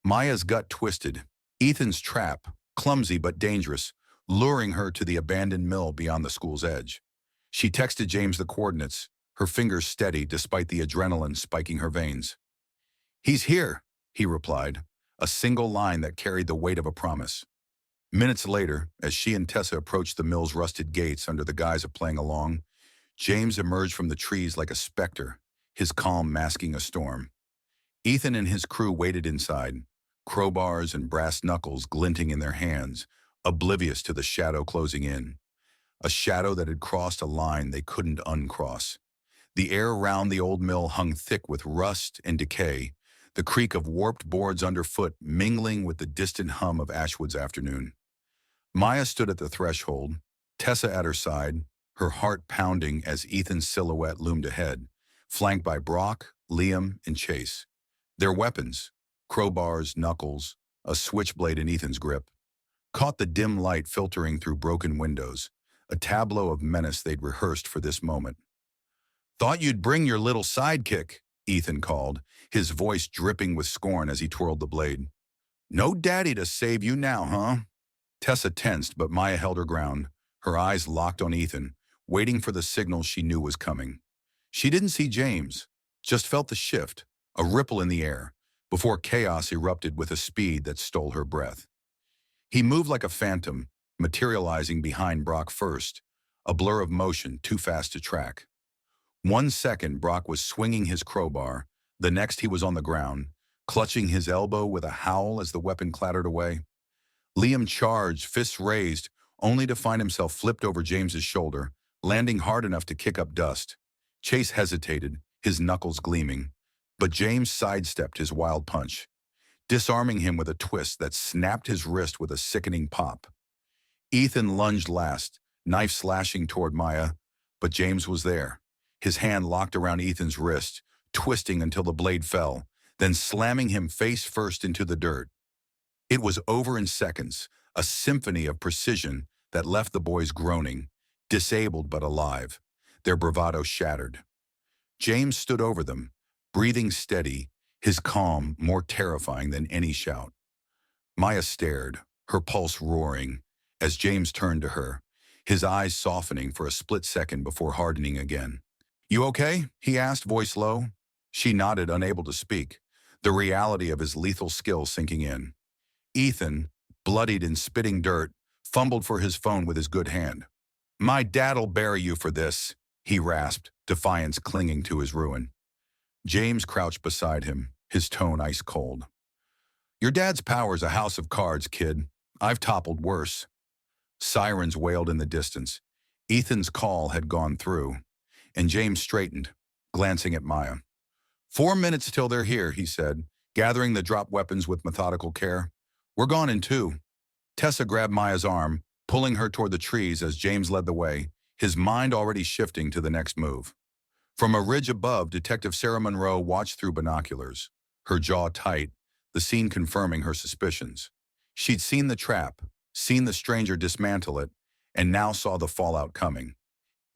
Maya's gut twisted. Ethan's trap, clumsy but dangerous, luring her to the abandoned mill beyond the school's edge. She texted James the coordinates, her fingers steady despite the adrenaline spiking her veins. "He's here," he replied, a single line that carried the weight of a promise. Minutes later, as she and Tessa approached the mill's rusted gates under the guise of playing along, James emerged from the trees like a specter, his calm masking a storm. Ethan and his crew waited inside, crowbars and brass knuckles glinting in their hands, oblivious to the shadow closing in. A shadow that had crossed a line they couldn't uncross. The air around the old mill hung thick with rust and decay, the creak of warped boards underfoot mingling with the distant hum of Ashwood's afternoon. Maya stood at the threshold, Tessa at her side, her heart pounding as Ethan's silhouette loomed ahead, flanked by Brock, Liam, and Chase. Their weapons, crowbars, knuckles, a switchblade in Ethan's grip, caught the dim light filtering through broken windows, a tableau of menace they'd rehearsed for this moment. "Thought you'd bring your little sidekick," Ethan called, his voice dripping with scorn as he twirled the blade. "No daddy to save you now, huh?" Tessa tensed, but Maya held her ground, her eyes locked on Ethan, waiting for the signal she knew was coming. She didn't see James, just felt the shift, a ripple in the air, before chaos erupted with a speed that stole her breath. He moved like a phantom, materializing behind Brock first, a blur of motion too fast to track. 1 second, Brock was swinging his crowbar. The next, he was on the ground, clutching his elbow with a howl as the weapon clattered away. Liam charged, fists raised, only to find himself flipped over James's shoulder, landing hard enough to kick up dust. Chase hesitated, his knuckles gleaming, but James sidestepped his wild punch, disarming him with a twist that snapped his wrist with a sickening pop. Ethan lunged last, knife slashing toward Maya, but James was there, his hand locked around Ethan's wrist, twisting until the blade fell, then slamming him face first into the dirt. It was over in seconds, a symphony of precision that left the boys groaning, disabled but alive, their bravado shattered. James stood over them, breathing steady, his calm more terrifying than any shout. Maya stared, her pulse roaring, as James turned to her, his eyes softening for a split second before hardening again. "You okay?" he asked, voice low. She nodded, unable to speak, the reality of his lethal skill sinking in. Ethan, bloodied and spitting dirt, fumbled for his phone with his good hand. "My dad'll bury you for this," he rasped, defiance clinging to his ruin. James crouched beside him, his tone ice cold. "Your dad's power's a house of cards, kid. I've toppled worse." Sirens wailed in the distance. Ethan's call had gone through, and James straightened, glancing at Maya. "4 minutes till they're here," he said, gathering the drop weapons with methodical care. "We're gone in 2. Tessa grabbed Maya's arm, pulling her toward the trees as James led the way, his mind already shifting to the next move. From a ridge above, Detective Sarah Monroe watched through binoculars, her jaw tight, the scene confirming her suspicions. She'd seen the trap, seen the stranger dismantle it, and now saw the fallout coming.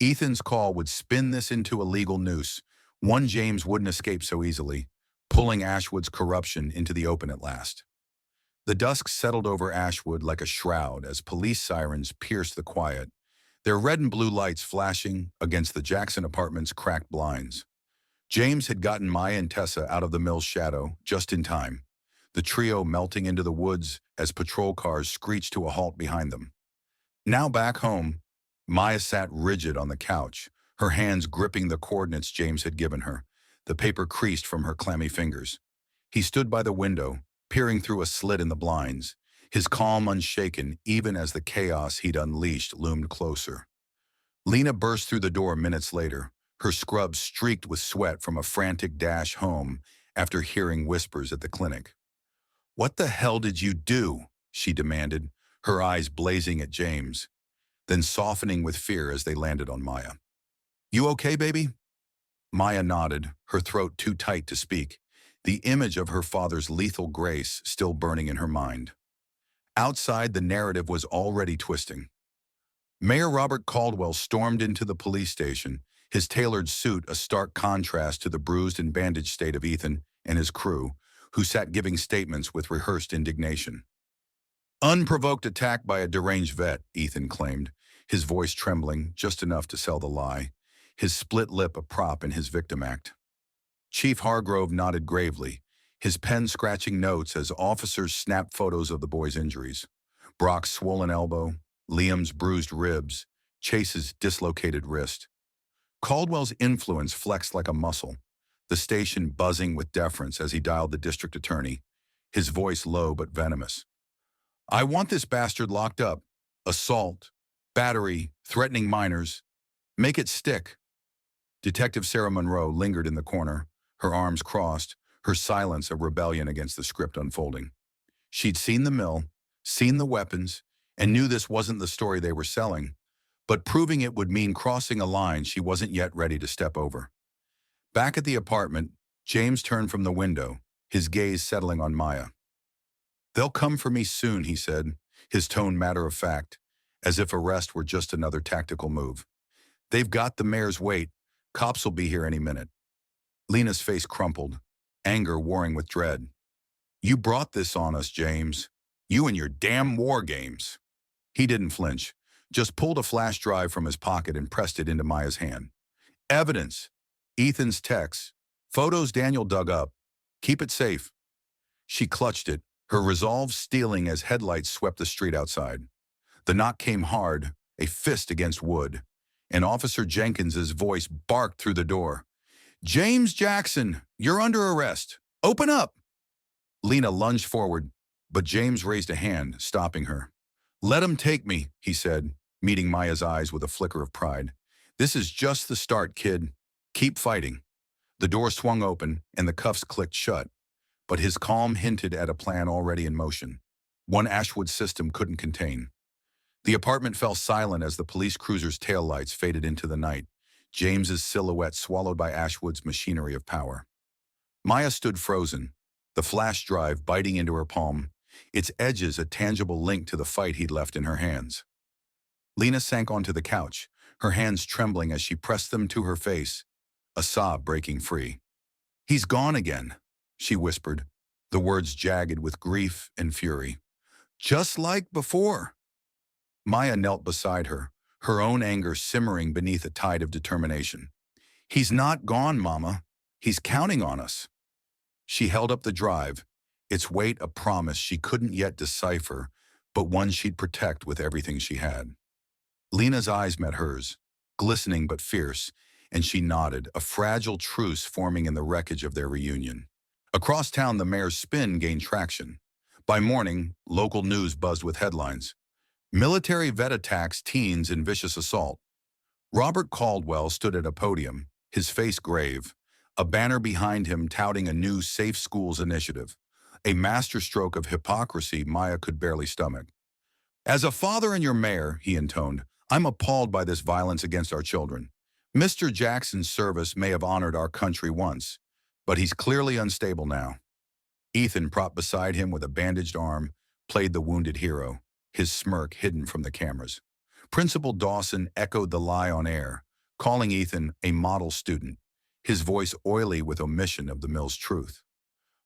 Ethan's call would spin this into a legal noose, one James wouldn't escape so easily, pulling Ashwood's corruption into the open at last. The dusk settled over Ashwood like a shroud as police sirens pierced the quiet, their red and blue lights flashing against the Jackson apartment's cracked blinds. James had gotten Maya and Tessa out of the mill's shadow just in time, the trio melting into the woods as patrol cars screeched to a halt behind them. Now back home, Maya sat rigid on the couch, her hands gripping the coordinates James had given her, the paper creased from her clammy fingers. He stood by the window, peering through a slit in the blinds, his calm unshaken even as the chaos he'd unleashed loomed closer. Lena burst through the door minutes later, her scrubs streaked with sweat from a frantic dash home after hearing whispers at the clinic. "What the hell did you do?" she demanded, her eyes blazing at James, then softening with fear as they landed on Maya. "You okay, baby?" Maya nodded, her throat too tight to speak, the image of her father's lethal grace still burning in her mind. Outside, the narrative was already twisting. Mayor Robert Caldwell stormed into the police station, his tailored suit a stark contrast to the bruised and bandaged state of Ethan and his crew, who sat giving statements with rehearsed indignation. "Unprovoked attack by a deranged vet," Ethan claimed, his voice trembling just enough to sell the lie, his split lip a prop in his victim act. Chief Hargrove nodded gravely, his pen scratching notes as officers snapped photos of the boy's injuries. Brock's swollen elbow, Liam's bruised ribs, Chase's dislocated wrist. Caldwell's influence flexed like a muscle, the station buzzing with deference as he dialed the district attorney, his voice low but venomous. "I want this bastard locked up. Assault, battery, threatening minors. Make it stick." Detective Sarah Monroe lingered in the corner, her arms crossed, her silence a rebellion against the script unfolding. She'd seen the mill, seen the weapons, and knew this wasn't the story they were selling, but proving it would mean crossing a line she wasn't yet ready to step over. Back at the apartment, James turned from the window, his gaze settling on Maya. "They'll come for me soon," he said, his tone matter-of-fact, as if arrest were just another tactical move. "They've got the mayor's weight. Cops will be here any minute." Lena's face crumpled, anger warring with dread. "You brought this on us, James. You and your damn war games." He didn't flinch, just pulled a flash drive from his pocket and pressed it into Maya's hand. "Evidence. Ethan's texts. Photos Daniel dug up. Keep it safe." She clutched it, her resolve steeling as headlights swept the street outside. The knock came hard, a fist against wood, and Officer Jenkins's voice barked through the door. "James Jackson, you're under arrest. Open up!" Lena lunged forward, but James raised a hand, stopping her. "Let him take me," he said, meeting Maya's eyes with a flicker of pride. "This is just the start, kid. Keep fighting." The door swung open, and the cuffs clicked shut, but his calm hinted at a plan already in motion, one Ashwood system couldn't contain. The apartment fell silent as the police cruiser's taillights faded into the night, James's silhouette swallowed by Ashwood's machinery of power. Maya stood frozen, the flash drive biting into her palm, its edges a tangible link to the fight he'd left in her hands. Lena sank onto the couch, her hands trembling as she pressed them to her face, a sob breaking free. "He's gone again," she whispered, the words jagged with grief and fury. "Just like before." Maya knelt beside her, her own anger simmering beneath a tide of determination. "He's not gone, Mama. He's counting on us." She held up the drive, its weight a promise she couldn't yet decipher, but one she'd protect with everything she had. Lena's eyes met hers, glistening but fierce, and she nodded, a fragile truce forming in the wreckage of their reunion. Across town, the mayor's spin gained traction. By morning, local news buzzed with headlines. "Military vet attacks teens in vicious assault." Robert Caldwell stood at a podium, his face grave, a banner behind him touting a new Safe Schools initiative, a masterstroke of hypocrisy Maya could barely stomach. "As a father and your mayor," he intoned, "I'm appalled by this violence against our children. Mr. Jackson's service may have honored our country once, but he's clearly unstable now." Ethan, propped beside him with a bandaged arm, played the wounded hero, his smirk hidden from the cameras. Principal Dawson echoed the lie on air, calling Ethan a model student, his voice oily with omission of the mill's truth.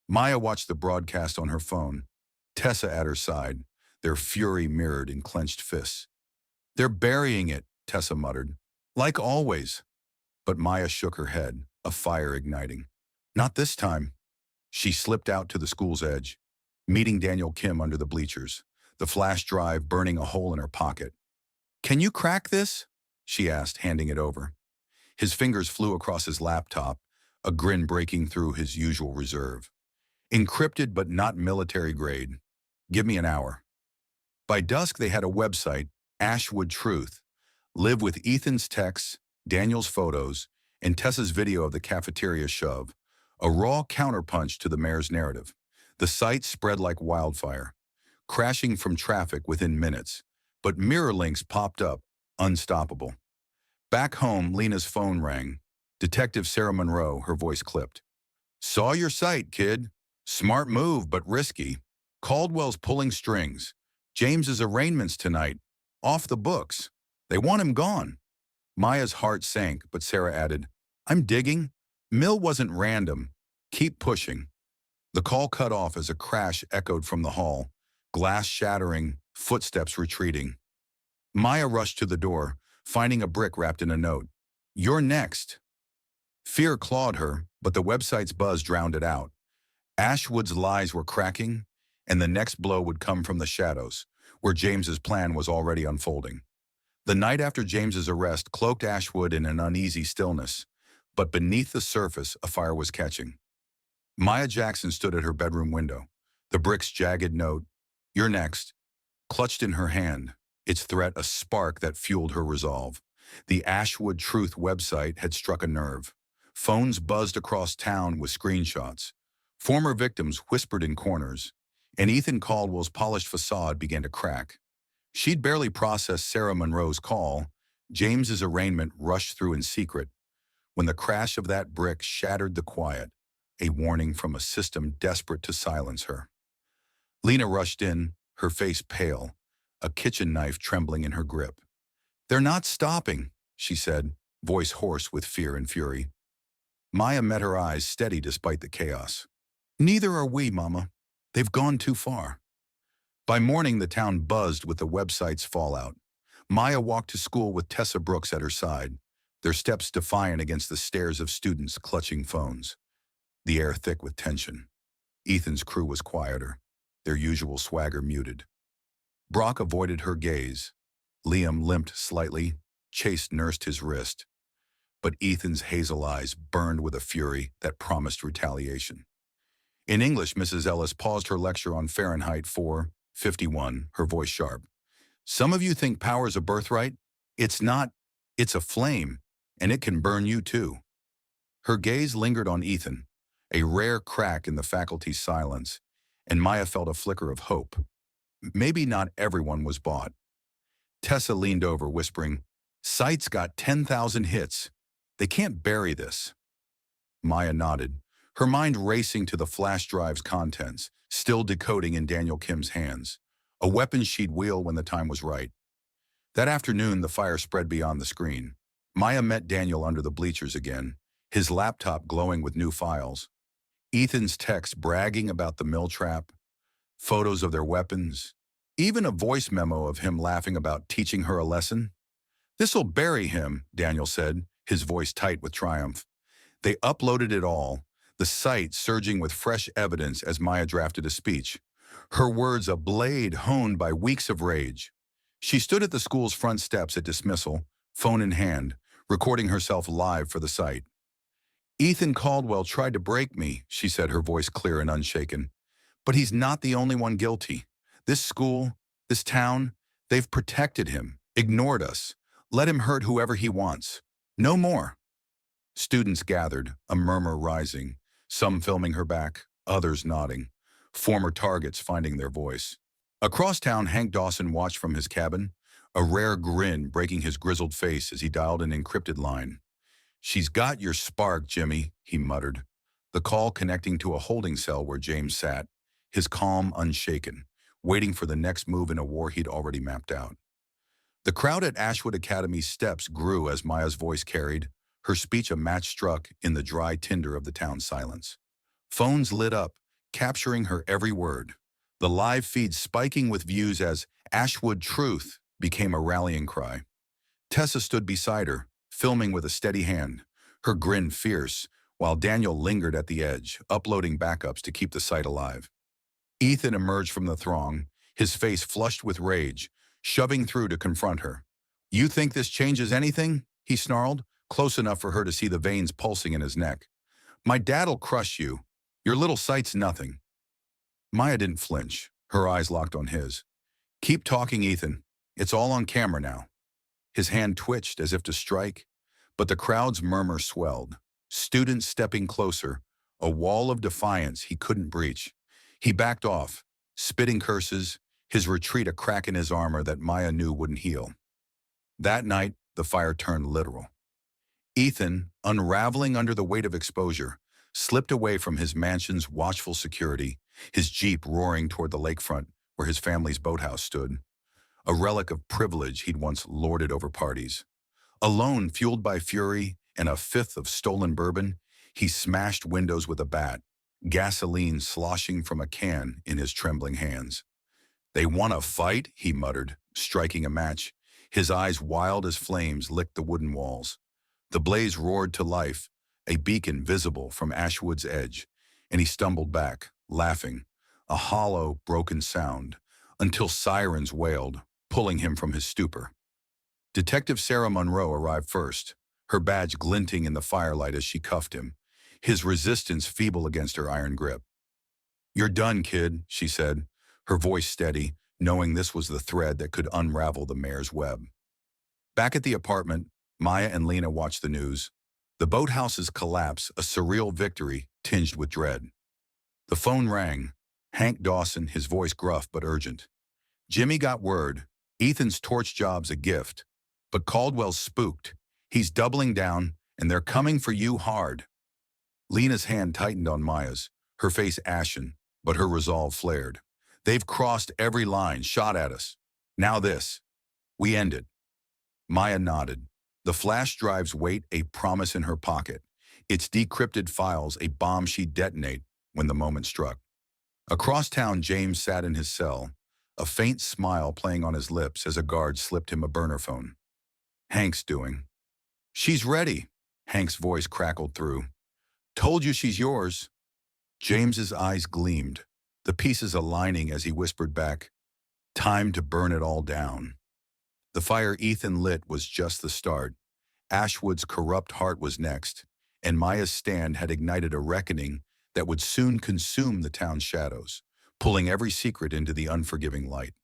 Maya watched the broadcast on her phone, Tessa at her side, their fury mirrored in clenched fists. "They're burying it," Tessa muttered. "Like always." But Maya shook her head, a fire igniting. "Not this time." She slipped out to the school's edge, meeting Daniel Kim under the bleachers, the flash drive burning a hole in her pocket. "Can you crack this?" she asked, handing it over. His fingers flew across his laptop, a grin breaking through his usual reserve. "Encrypted but not military grade. Give me an hour." By dusk, they had a website, Ashwood Truth, live with Ethan's texts, Daniel's photos, and Tessa's video of the cafeteria shove, a raw counterpunch to the mayor's narrative. The site spread like wildfire, crashing from traffic within minutes, but mirror links popped up, unstoppable. Back home, Lena's phone rang. Detective Sarah Monroe, her voice clipped. "Saw your site, kid. Smart move, but risky. Caldwell's pulling strings. James's arraignment's tonight. Off the books. They want him gone." Maya's heart sank, but Sarah added, "I'm digging. Mill wasn't random. Keep pushing." The call cut off as a crash echoed from the hall, glass shattering, footsteps retreating. Maya rushed to the door, finding a brick wrapped in a note. "You're next." Fear clawed her, but the website's buzz drowned it out. Ashwood's lies were cracking, and the next blow would come from the shadows, where James's plan was already unfolding. The night after James's arrest cloaked Ashwood in an uneasy stillness, but beneath the surface a fire was catching. Maya Jackson stood at her bedroom window, the brick's jagged note, "You're next," clutched in her hand, its threat a spark that fueled her resolve. The Ashwood Truth website had struck a nerve. Phones buzzed across town with screenshots. Former victims whispered in corners, and Ethan Caldwell's polished facade began to crack. She'd barely processed Sarah Monroe's call. James's arraignment rushed through in secret, when the crash of that brick shattered the quiet, a warning from a system desperate to silence her. Lena rushed in, her face pale, a kitchen knife trembling in her grip. "They're not stopping," she said, voice hoarse with fear and fury. Maya met her eyes steady despite the chaos. "Neither are we, Mama. They've gone too far." By morning, the town buzzed with the website's fallout. Maya walked to school with Tessa Brooks at her side, their steps defiant against the stares of students clutching phones, the air thick with tension. Ethan's crew was quieter, their usual swagger muted. Brock avoided her gaze. Liam limped slightly. Chase nursed his wrist. But Ethan's hazel eyes burned with a fury that promised retaliation. In English, Mrs. Ellis paused her lecture on Fahrenheit 451, her voice sharp. "Some of you think power's a birthright? It's not. It's a flame, and it can burn you too." Her gaze lingered on Ethan, a rare crack in the faculty's silence, and Maya felt a flicker of hope. Maybe not everyone was bought. Tessa leaned over, whispering, "Site's got 10,000 hits. They can't bury this." Maya nodded, her mind racing to the flash drive's contents, still decoding in Daniel Kim's hands, a weapon she'd wheel when the time was right. That afternoon, the fire spread beyond the screen. Maya met Daniel under the bleachers again, his laptop glowing with new files. Ethan's text bragging about the mill trap, photos of their weapons, even a voice memo of him laughing about teaching her a lesson. "This'll bury him," Daniel said, his voice tight with triumph. They uploaded it all, the site surging with fresh evidence as Maya drafted a speech, her words a blade honed by weeks of rage. She stood at the school's front steps at dismissal, phone in hand, recording herself live for the site. "Ethan Caldwell tried to break me," she said, her voice clear and unshaken. "But he's not the only one guilty. This school, this town, they've protected him, ignored us, let him hurt whoever he wants. No more." Students gathered, a murmur rising, some filming her back, others nodding, former targets finding their voice. Across town, Hank Dawson watched from his cabin, a rare grin breaking his grizzled face as he dialed an encrypted line. "She's got your spark, Jimmy," he muttered, the call connecting to a holding cell where James sat, his calm unshaken, waiting for the next move in a war he'd already mapped out. The crowd at Ashwood Academy's steps grew as Maya's voice carried, her speech a match struck in the dry tinder of the town's silence. Phones lit up, capturing her every word, the live feed spiking with views as "Ashwood Truth" became a rallying cry. Tessa stood beside her, filming with a steady hand, her grin fierce, while Daniel lingered at the edge, uploading backups to keep the site alive. Ethan emerged from the throng, his face flushed with rage, shoving through to confront her. "You think this changes anything?" he snarled, close enough for her to see the veins pulsing in his neck. "My dad'll crush you. Your little site's nothing." Maya didn't flinch, her eyes locked on his. "Keep talking, Ethan. It's all on camera now." His hand twitched as if to strike, but the crowd's murmur swelled, students stepping closer, a wall of defiance he couldn't breach. He backed off, spitting curses, his retreat a crack in his armor that Maya knew wouldn't heal. That night, the fire turned literal. Ethan, unraveling under the weight of exposure, slipped away from his mansion's watchful security, his jeep roaring toward the lakefront where his family's boathouse stood, a relic of privilege he'd once lorded over parties. Alone, fueled by fury and a fifth of stolen bourbon, he smashed windows with a bat, gasoline sloshing from a can in his trembling hands. "They want to fight?" he muttered, striking a match. His eyes wild as flames licked the wooden walls. The blaze roared to life, a beacon visible from Ashwood's edge, and he stumbled back, laughing, a hollow, broken sound, until sirens wailed, pulling him from his stupor. Detective Sarah Monroe arrived first, her badge glinting in the firelight as she cuffed him, his resistance feeble against her iron grip. "You're done, kid," she said, her voice steady, knowing this was the thread that could unravel the mayor's web. Back at the apartment, Maya and Lena watched the news. The boathouse's collapse, a surreal victory tinged with dread. The phone rang. Hank Dawson, his voice gruff but urgent. "Jimmy got word. Ethan's torch job's a gift. But Caldwell's spooked. He's doubling down, and they're coming for you hard. Lena's hand tightened on Maya's, her face ashen, but her resolve flared. They've crossed every line, shot at us. Now this. We end it. Maya nodded. The flash drive's weight a promise in her pocket. Its decrypted files a bomb she'd detonate when the moment struck. Across town, James sat in his cell, a faint smile playing on his lips as a guard slipped him a burner phone. Hank's doing. She's ready, Hank's voice crackled through. Told you she's yours. James's eyes gleamed, the pieces aligning as he whispered back, time to burn it all down. The fire Ethan lit was just the start. Ashwood's corrupt heart was next, and Maya's stand had ignited a reckoning that would soon consume the town's shadows, pulling every secret into the unforgiving light.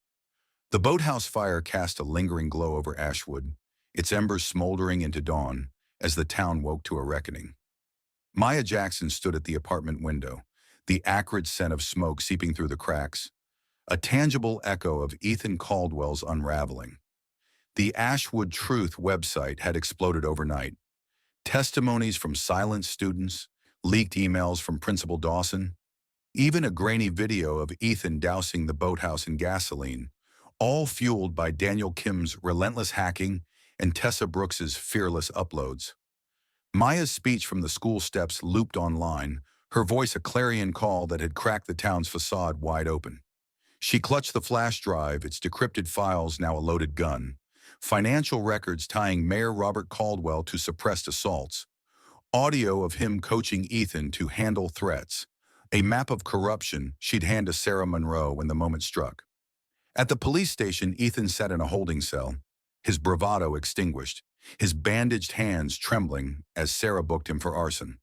The boathouse fire cast a lingering glow over Ashwood, its embers smoldering into dawn as the town woke to a reckoning. Maya Jackson stood at the apartment window, the acrid scent of smoke seeping through the cracks, a tangible echo of Ethan Caldwell's unraveling. The Ashwood Truth website had exploded overnight. Testimonies from silent students, leaked emails from Principal Dawson, even a grainy video of Ethan dousing the boathouse in gasoline, all fueled by Daniel Kim's relentless hacking and Tessa Brooks's fearless uploads. Maya's speech from the school steps looped online, her voice a clarion call that had cracked the town's facade wide open. She clutched the flash drive, its decrypted files now a loaded gun, financial records tying Mayor Robert Caldwell to suppressed assaults, audio of him coaching Ethan to handle threats, a map of corruption she'd hand to Sarah Monroe when the moment struck. At the police station, Ethan sat in a holding cell, his bravado extinguished, his bandaged hands trembling as Sarah booked him for arson.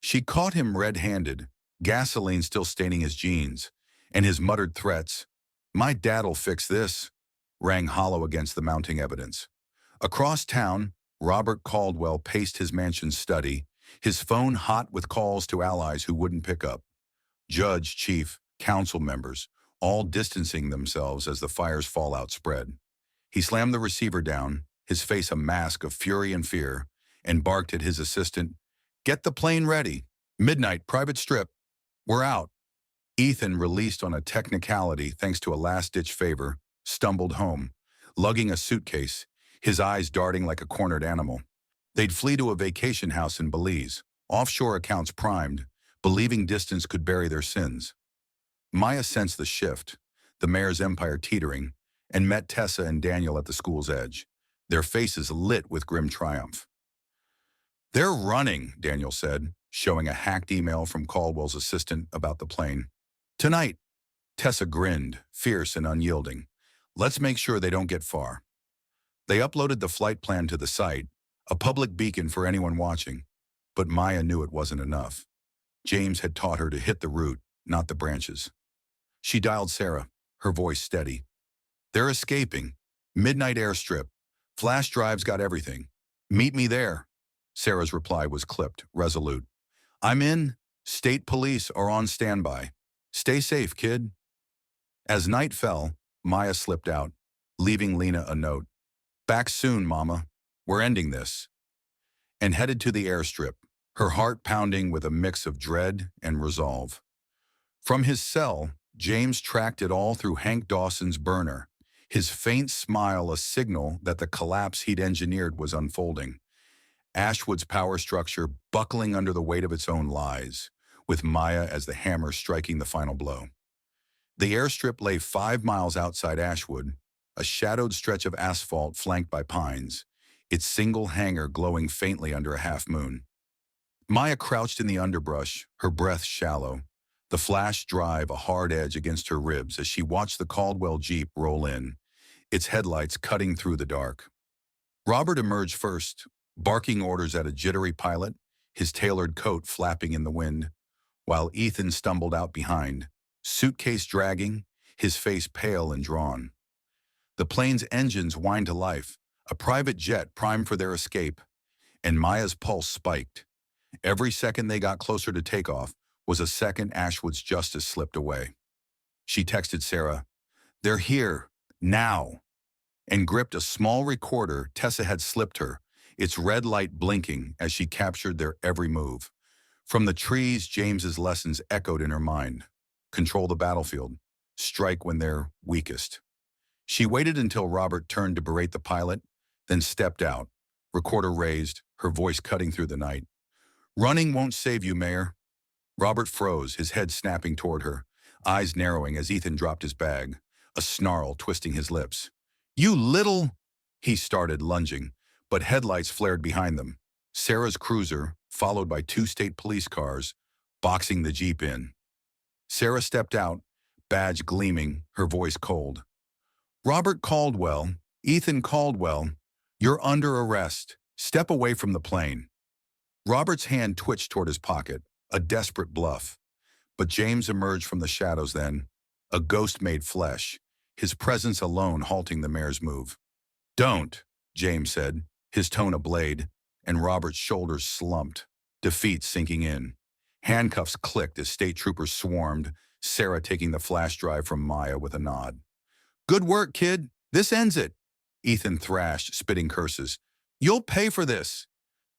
She caught him red-handed, gasoline still staining his jeans, and his muttered threats, "My dad'll fix this," rang hollow against the mounting evidence. Across town, Robert Caldwell paced his mansion's study, his phone hot with calls to allies who wouldn't pick up. Judge, chief, council members, all distancing themselves as the fire's fallout spread. He slammed the receiver down, his face a mask of fury and fear, and barked at his assistant, "Get the plane ready. Midnight, private strip. We're out." Ethan, released on a technicality thanks to a last-ditch favor, stumbled home, lugging a suitcase, his eyes darting like a cornered animal. They'd flee to a vacation house in Belize, offshore accounts primed, believing distance could bury their sins. Maya sensed the shift, the mayor's empire teetering, and met Tessa and Daniel at the school's edge, their faces lit with grim triumph. "They're running," Daniel said, showing a hacked email from Caldwell's assistant about the plane. "Tonight." Tessa grinned, fierce and unyielding. "Let's make sure they don't get far." They uploaded the flight plan to the site, a public beacon for anyone watching, but Maya knew it wasn't enough. James had taught her to hit the root, not the branches. She dialed Sarah, her voice steady. "They're escaping. Midnight airstrip. Flash drive's got everything. Meet me there." Sarah's reply was clipped, resolute. "I'm in. State police are on standby. Stay safe, kid." As night fell, Maya slipped out, leaving Lena a note. "Back soon, Mama. We're ending this." And headed to the airstrip, her heart pounding with a mix of dread and resolve. From his cell, James tracked it all through Hank Dawson's burner, his faint smile a signal that the collapse he'd engineered was unfolding. Ashwood's power structure buckling under the weight of its own lies, with Maya as the hammer striking the final blow. The airstrip lay 5 miles outside Ashwood, a shadowed stretch of asphalt flanked by pines, its single hangar glowing faintly under a half-moon. Maya crouched in the underbrush, her breath shallow, the flash drive a hard edge against her ribs as she watched the Caldwell Jeep roll in, its headlights cutting through the dark. Robert emerged first, barking orders at a jittery pilot, his tailored coat flapping in the wind, while Ethan stumbled out behind, suitcase dragging, his face pale and drawn. The plane's engines whined to life, a private jet primed for their escape, and Maya's pulse spiked. Every second they got closer to takeoff was a second Ashwood's justice slipped away. She texted Sarah, "They're here, now," and gripped a small recorder Tessa had slipped her, its red light blinking as she captured their every move. From the trees, James's lessons echoed in her mind. Control the battlefield. Strike when they're weakest. She waited until Robert turned to berate the pilot, then stepped out, recorder raised, her voice cutting through the night. Running won't save you, Mayor. Robert froze, his head snapping toward her, eyes narrowing as Ethan dropped his bag, a snarl twisting his lips. You little... He started, lunging, but headlights flared behind them. Sarah's cruiser, followed by two state police cars, boxing the Jeep in. Sarah stepped out, badge gleaming, her voice cold. Robert Caldwell, Ethan Caldwell, you're under arrest. Step away from the plane. Robert's hand twitched toward his pocket, a desperate bluff. But James emerged from the shadows then, a ghost made flesh, his presence alone halting the mayor's move. Don't, James said, his tone a blade, and Robert's shoulders slumped, defeat sinking in. Handcuffs clicked as state troopers swarmed, Sarah taking the flash drive from Maya with a nod. Good work, kid. This ends it. Ethan thrashed, spitting curses. You'll pay for this.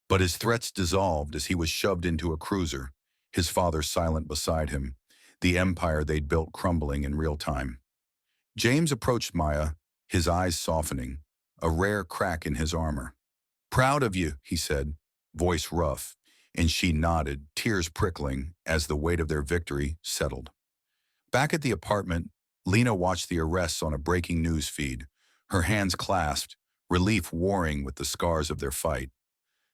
But his threats dissolved as he was shoved into a cruiser, his father silent beside him, the empire they'd built crumbling in real time. James approached Maya, his eyes softening, a rare crack in his armor. Proud of you, he said, voice rough, and she nodded, tears prickling as the weight of their victory settled. Back at the apartment, Lena watched the arrests on a breaking news feed, her hands clasped, relief warring with the scars of their fight.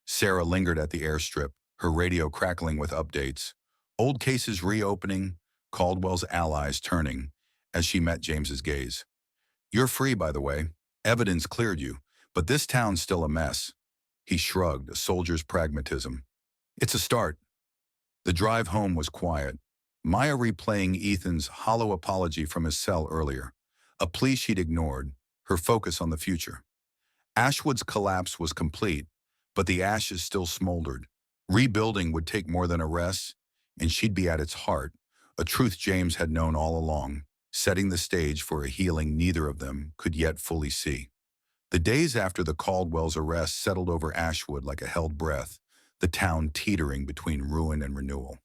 Sarah lingered at the airstrip, her radio crackling with updates, old cases reopening, Caldwell's allies turning, as she met James's gaze. You're free, by the way. Evidence cleared you, but this town's still a mess. He shrugged, a soldier's pragmatism. It's a start. The drive home was quiet, Maya replaying Ethan's hollow apology from his cell earlier, a plea she'd ignored, her focus on the future. Ashwood's collapse was complete, but the ashes still smoldered. Rebuilding would take more than arrests, and she'd be at its heart, a truth James had known all along, setting the stage for a healing neither of them could yet fully see. The days after the Caldwells' arrest settled over Ashwood like a held breath, the town teetering between ruin and renewal.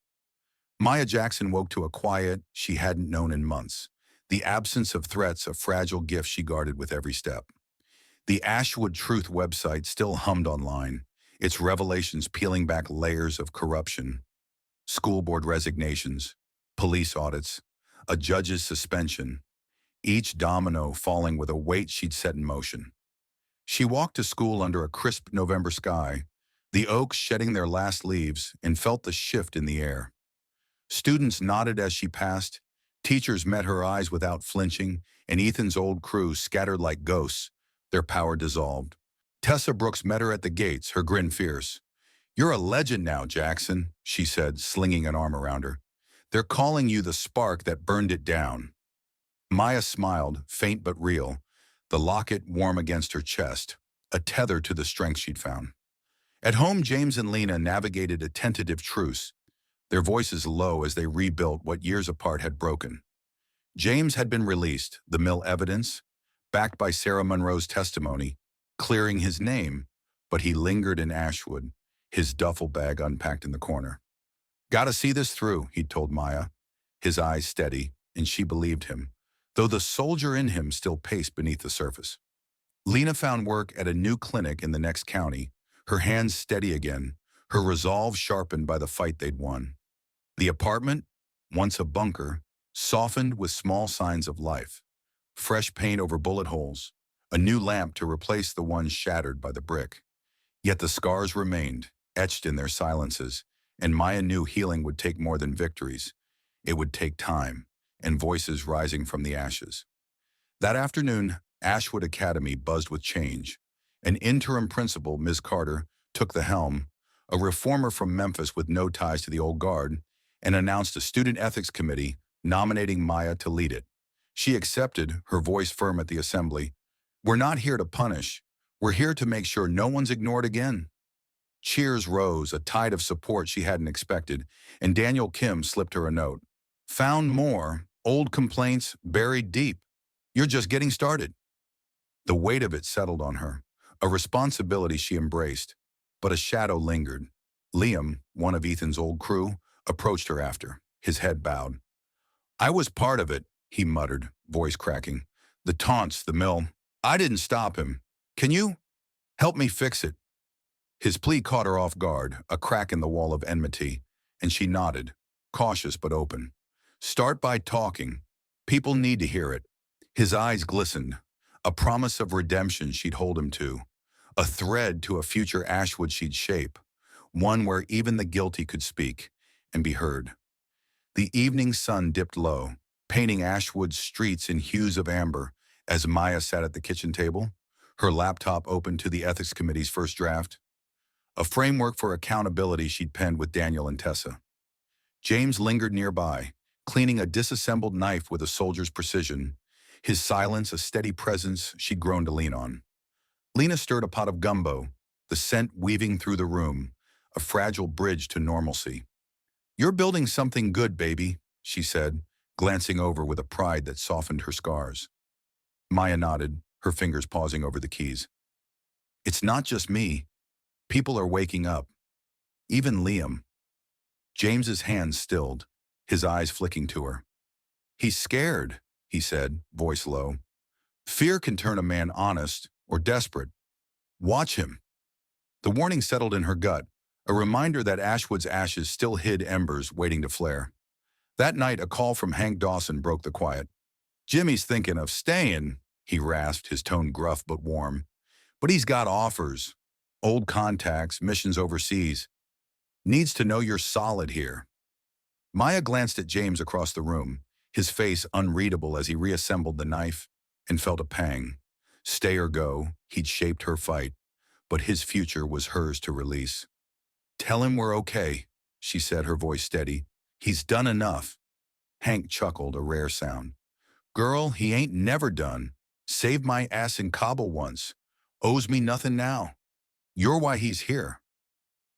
Maya Jackson woke to a quiet she hadn't known in months, the absence of threats a fragile gift she guarded with every step. The Ashwood Truth website still hummed online, its revelations peeling back layers of corruption, school board resignations, police audits, a judge's suspension, each domino falling with a weight she'd set in motion. She walked to school under a crisp November sky, the oaks shedding their last leaves, and felt the shift in the air. Students nodded as she passed, teachers met her eyes without flinching, and Ethan's old crew scattered like ghosts, their power dissolved. Tessa Brooks met her at the gates, her grin fierce. You're a legend now, Jackson, she said, slinging an arm around her. They're calling you the spark that burned it down. Maya smiled, faint but real, the locket warm against her chest, a tether to the strength she'd found. At home, James and Lena navigated a tentative truce, their voices low as they rebuilt what years apart had broken. James had been released, the mill evidence, backed by Sarah Monroe's testimony, clearing his name, but he lingered in Ashwood, his duffel bag unpacked in the corner. Gotta see this through, he'd told Maya, his eyes steady, and she believed him, though the soldier in him still paced beneath the surface. Lena found work at a new clinic in the next county, her hands steady again, her resolve sharpened by the fight they'd won. The apartment, once a bunker, softened with small signs of life. Fresh paint over bullet holes, a new lamp to replace the one shattered by the brick. Yet the scars remained, etched in their silences, and Maya knew healing would take more than victories. It would take time, and voices rising from the ashes. That afternoon, Ashwood Academy buzzed with change. An interim principal, Ms. Carter, took the helm, a reformer from Memphis with no ties to the old guard, and announced a student ethics committee nominating Maya to lead it. She accepted, her voice firm at the assembly. We're not here to punish. We're here to make sure no one's ignored again. Cheers rose, a tide of support she hadn't expected, and Daniel Kim slipped her a note. Found more, old complaints buried deep. You're just getting started. The weight of it settled on her, a responsibility she embraced, but a shadow lingered. Liam, one of Ethan's old crew, approached her after, his head bowed. "I was part of it," he muttered, voice cracking. "The taunts, the mill. I didn't stop him. Can you help me fix it?" His plea caught her off guard, a crack in the wall of enmity, and she nodded, cautious but open. "Start by talking. People need to hear it." His eyes glistened, a promise of redemption she'd hold him to, a thread to a future Ashwood she'd shape, one where even the guilty could speak and be heard. The evening sun dipped low, painting Ashwood's streets in hues of amber as Maya sat at the kitchen table, her laptop open to the Ethics Committee's first draft, a framework for accountability she'd penned with Daniel and Tessa. James lingered nearby, cleaning a disassembled knife with a soldier's precision, his silence a steady presence she'd grown to lean on. Lena stirred a pot of gumbo, the scent weaving through the room, a fragile bridge to normalcy. "You're building something good, baby," she said, glancing over with a pride that softened her scars. Maya nodded, her fingers pausing over the keys. "It's not just me. People are waking up. Even Liam." James's hands stilled, his eyes flicking to her. "He's scared," he said, voice low. "Fear can turn a man honest or desperate. Watch him." The warning settled in her gut, a reminder that Ashwood's ashes still hid embers waiting to flare. That night, a call from Hank Dawson broke the quiet. "Jimmy's thinking of staying," he rasped, his tone gruff but warm. "But he's got offers. Old contacts, missions overseas. Needs to know you're solid here." Maya glanced at James across the room, his face unreadable as he reassembled the knife, and felt a pang. Stay or go, he'd shaped her fight, but his future was hers to release. "Tell him we're okay," she said, her voice steady. "He's done enough." Hank chuckled, a rare sound. "Girl, he ain't never done. Saved my ass in Kabul once. Owes me nothing now. You're why he's here."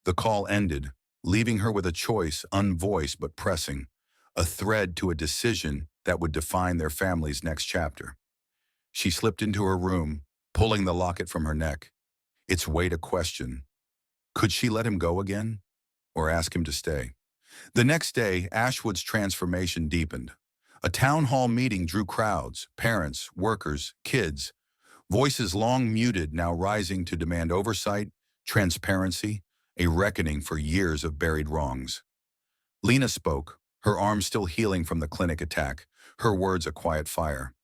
The call ended, leaving her with a choice, unvoiced but pressing, a thread to a decision that would define their family's next chapter. She slipped into her room, pulling the locket from her neck, its weight a question. Could she let him go again, or ask him to stay? The next day, Ashwood's transformation deepened. A town hall meeting drew crowds, parents, workers, kids, voices long muted now rising to demand oversight, transparency, a reckoning for years of buried wrongs. Lena spoke, her arm still healing from the clinic attack, her words a quiet fire.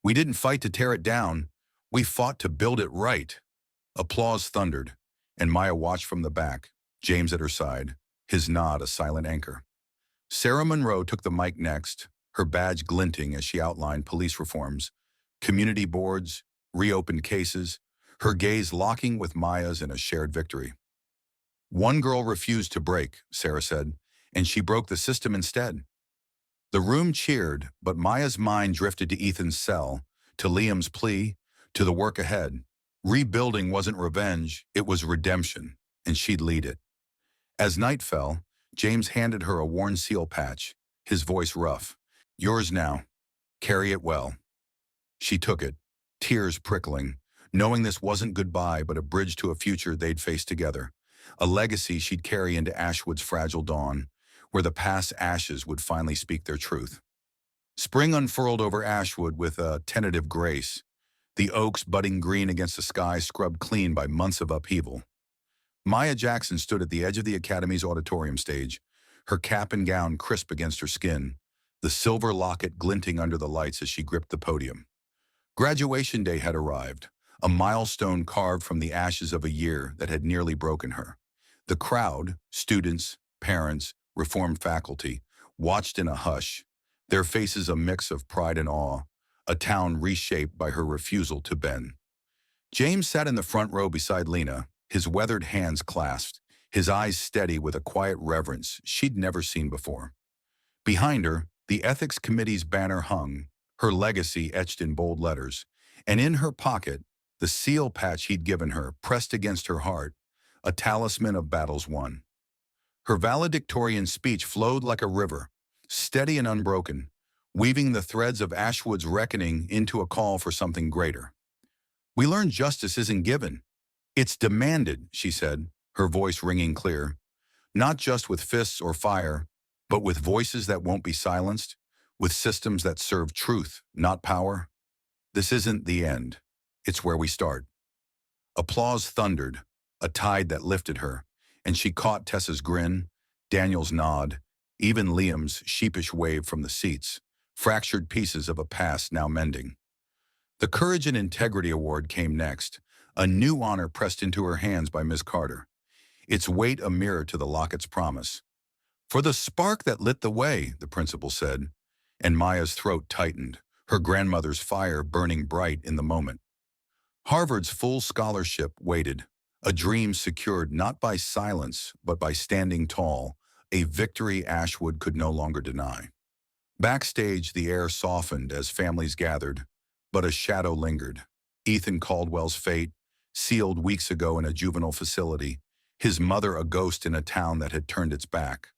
"We didn't fight to tear it down. We fought to build it right." Applause thundered, and Maya watched from the back, James at her side, his nod a silent anchor. Sarah Monroe took the mic next, her badge glinting as she outlined police reforms, community boards, reopened cases, her gaze locking with Maya's in a shared victory. "One girl refused to break," Sarah said, "and she broke the system instead." The room cheered, but Maya's mind drifted to Ethan's cell, to Liam's plea, to the work ahead. Rebuilding wasn't revenge, it was redemption, and she'd lead it. As night fell, James handed her a worn seal patch, his voice rough. "Yours now. Carry it well." She took it, tears prickling, knowing this wasn't goodbye but a bridge to a future they'd face together, a legacy she'd carry into Ashwood's fragile dawn, where the past's ashes would finally speak their truth. Spring unfurled over Ashwood with a tentative grace, the oaks budding green against a sky scrubbed clean by months of upheaval. Maya Jackson stood at the edge of the Academy's auditorium stage, her cap and gown crisp against her skin, the silver locket glinting under the lights as she gripped the podium. Graduation day had arrived, a milestone carved from the ashes of a year that had nearly broken her. The crowd, students, parents, reformed faculty, watched in a hush, their faces a mix of pride and awe, a town reshaped by her refusal to bend. James sat in the front row beside Lena, his weathered hands clasped, his eyes steady with a quiet reverence she'd never seen before. Behind her, the Ethics Committee's banner hung, her legacy etched in bold letters, and in her pocket, the seal patch he'd given her pressed against her heart, a talisman of battles won. Her valedictorian speech flowed like a river, steady and unbroken, weaving the threads of Ashwood's reckoning into a call for something greater. "We learned justice isn't given, It's demanded, she said, her voice ringing clear, not just with fists or fire, but with voices that won't be silenced, with systems that serve truth, not power. This isn't the end. It's where we start. Applause thundered, a tide that lifted her, and she caught Tessa's grin, Daniel's nod, even Liam's sheepish wave from the seats, fractured pieces of a past now mending. The Courage and Integrity Award came next, a new honor pressed into her hands by Miss Carter, its weight a mirror to the locket's promise. For the spark that lit the way, the principal said, and Maya's throat tightened, her grandmother's fire burning bright in the moment. Harvard's full scholarship waited, a dream secured not by silence, but by standing tall, a victory Ashwood could no longer deny. Backstage, the air softened as families gathered, but a shadow lingered. Ethan Caldwell's fate, sealed weeks ago in a juvenile facility, his mother a ghost in a town that had turned its back.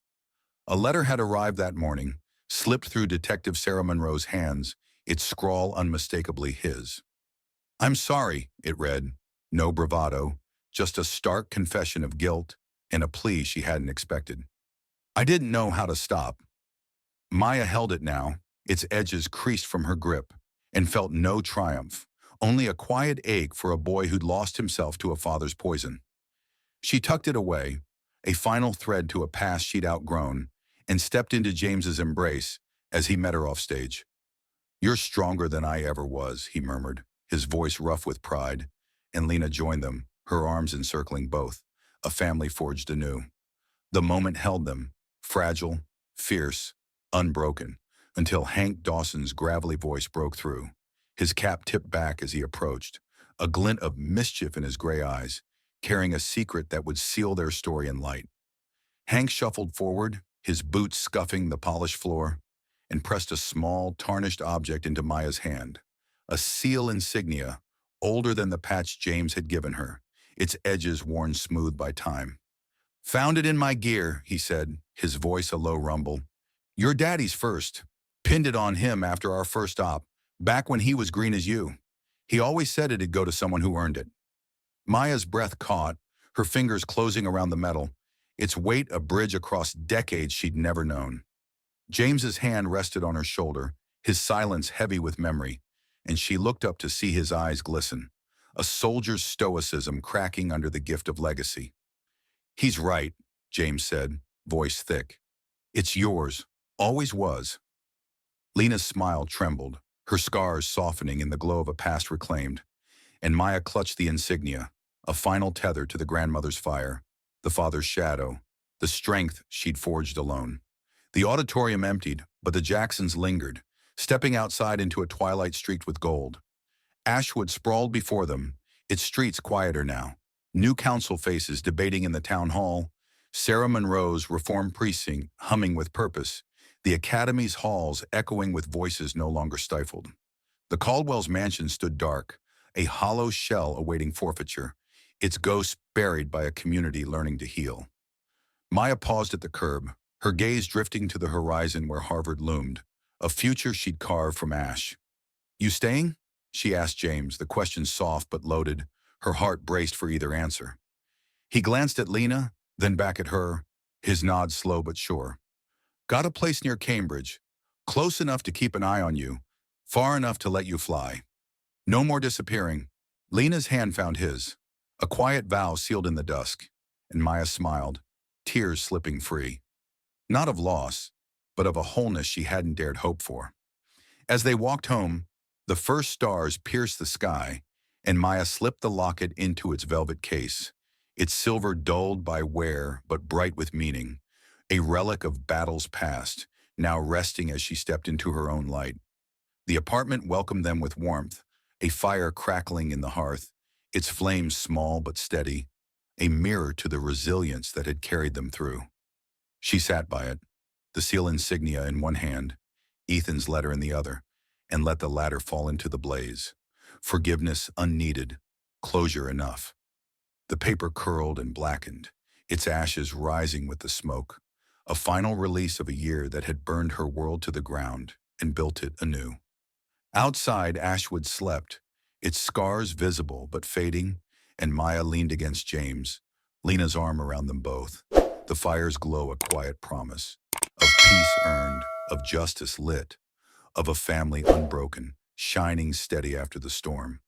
A letter had arrived that morning, slipped through Detective Sarah Monroe's hands, its scrawl unmistakably his. "I'm sorry," it read, no bravado, just a stark confession of guilt and a plea she hadn't expected. "I didn't know how to stop." Maya held it now, its edges creased from her grip, and felt no triumph, only a quiet ache for a boy who'd lost himself to a father's poison. She tucked it away, a final thread to a past she'd outgrown, and stepped into James's embrace as he met her offstage. "You're stronger than I ever was," he murmured, his voice rough with pride, and Lena joined them, her arms encircling both, a family forged anew. The moment held them, fragile, fierce, unbroken, until Hank Dawson's gravelly voice broke through. His cap tipped back as he approached, a glint of mischief in his gray eyes, carrying a secret that would seal their story in light. Hank shuffled forward, his boots scuffing the polished floor, and pressed a small, tarnished object into Maya's hand, a seal insignia, older than the patch James had given her, its edges worn smooth by time. "Found it in my gear," he said, his voice a low rumble. "Your daddy's first. Pinned it on him after our first op, back when he was green as you. He always said it'd go to someone who earned it." Maya's breath caught, her fingers closing around the metal, its weight a bridge across decades she'd never known. James's hand rested on her shoulder, his silence heavy with memory, and she looked up to see his eyes glisten, a soldier's stoicism cracking under the gift of legacy. "He's right," James said, voice thick. "It's yours, always was." Lena's smile trembled, her scars softening in the glow of a past reclaimed, and Maya clutched the insignia, a final tether to the grandmother's fire, the father's shadow, the strength she'd forged alone. The auditorium emptied, but the Jacksons lingered, stepping outside into a twilight streaked with gold. Ashwood sprawled before them, its streets quieter now, new council faces debating in the town hall, Sarah Monroe's reform precinct humming with purpose, the academy's halls echoing with voices no longer stifled. The Caldwells' mansion stood dark, a hollow shell awaiting forfeiture, its ghost buried by a community learning to heal. Maya paused at the curb, her gaze drifting to the horizon where Harvard loomed, a future she'd carved from ash. "You staying?" she asked James, the question soft but loaded, her heart braced for either answer. He glanced at Lena, then back at her, his nod slow but sure. "Got a place near Cambridge, close enough to keep an eye on you, far enough to let you fly. No more disappearing." Lena's hand found his, a quiet vow sealed in the dusk, and Maya smiled, tears slipping free. Not of loss, but of a wholeness she hadn't dared hope for. As they walked home, the first stars pierced the sky, and Maya slipped the locket into its velvet case, its silver dulled by wear but bright with meaning, a relic of battles past, now resting as she stepped into her own light. The apartment welcomed them with warmth, a fire crackling in the hearth, its flames small but steady, a mirror to the resilience that had carried them through. She sat by it, the seal insignia in one hand, Ethan's letter in the other, and let the latter fall into the blaze. Forgiveness unneeded, closure enough. The paper curled and blackened, its ashes rising with the smoke, a final release of a year that had burned her world to the ground and built it anew. Outside, Ashwood slept, its scars visible but fading, and Maya leaned against James, Lena's arm around them both. The fire's glow a quiet promise of peace earned, of justice lit, of a family unbroken, shining steady after the storm.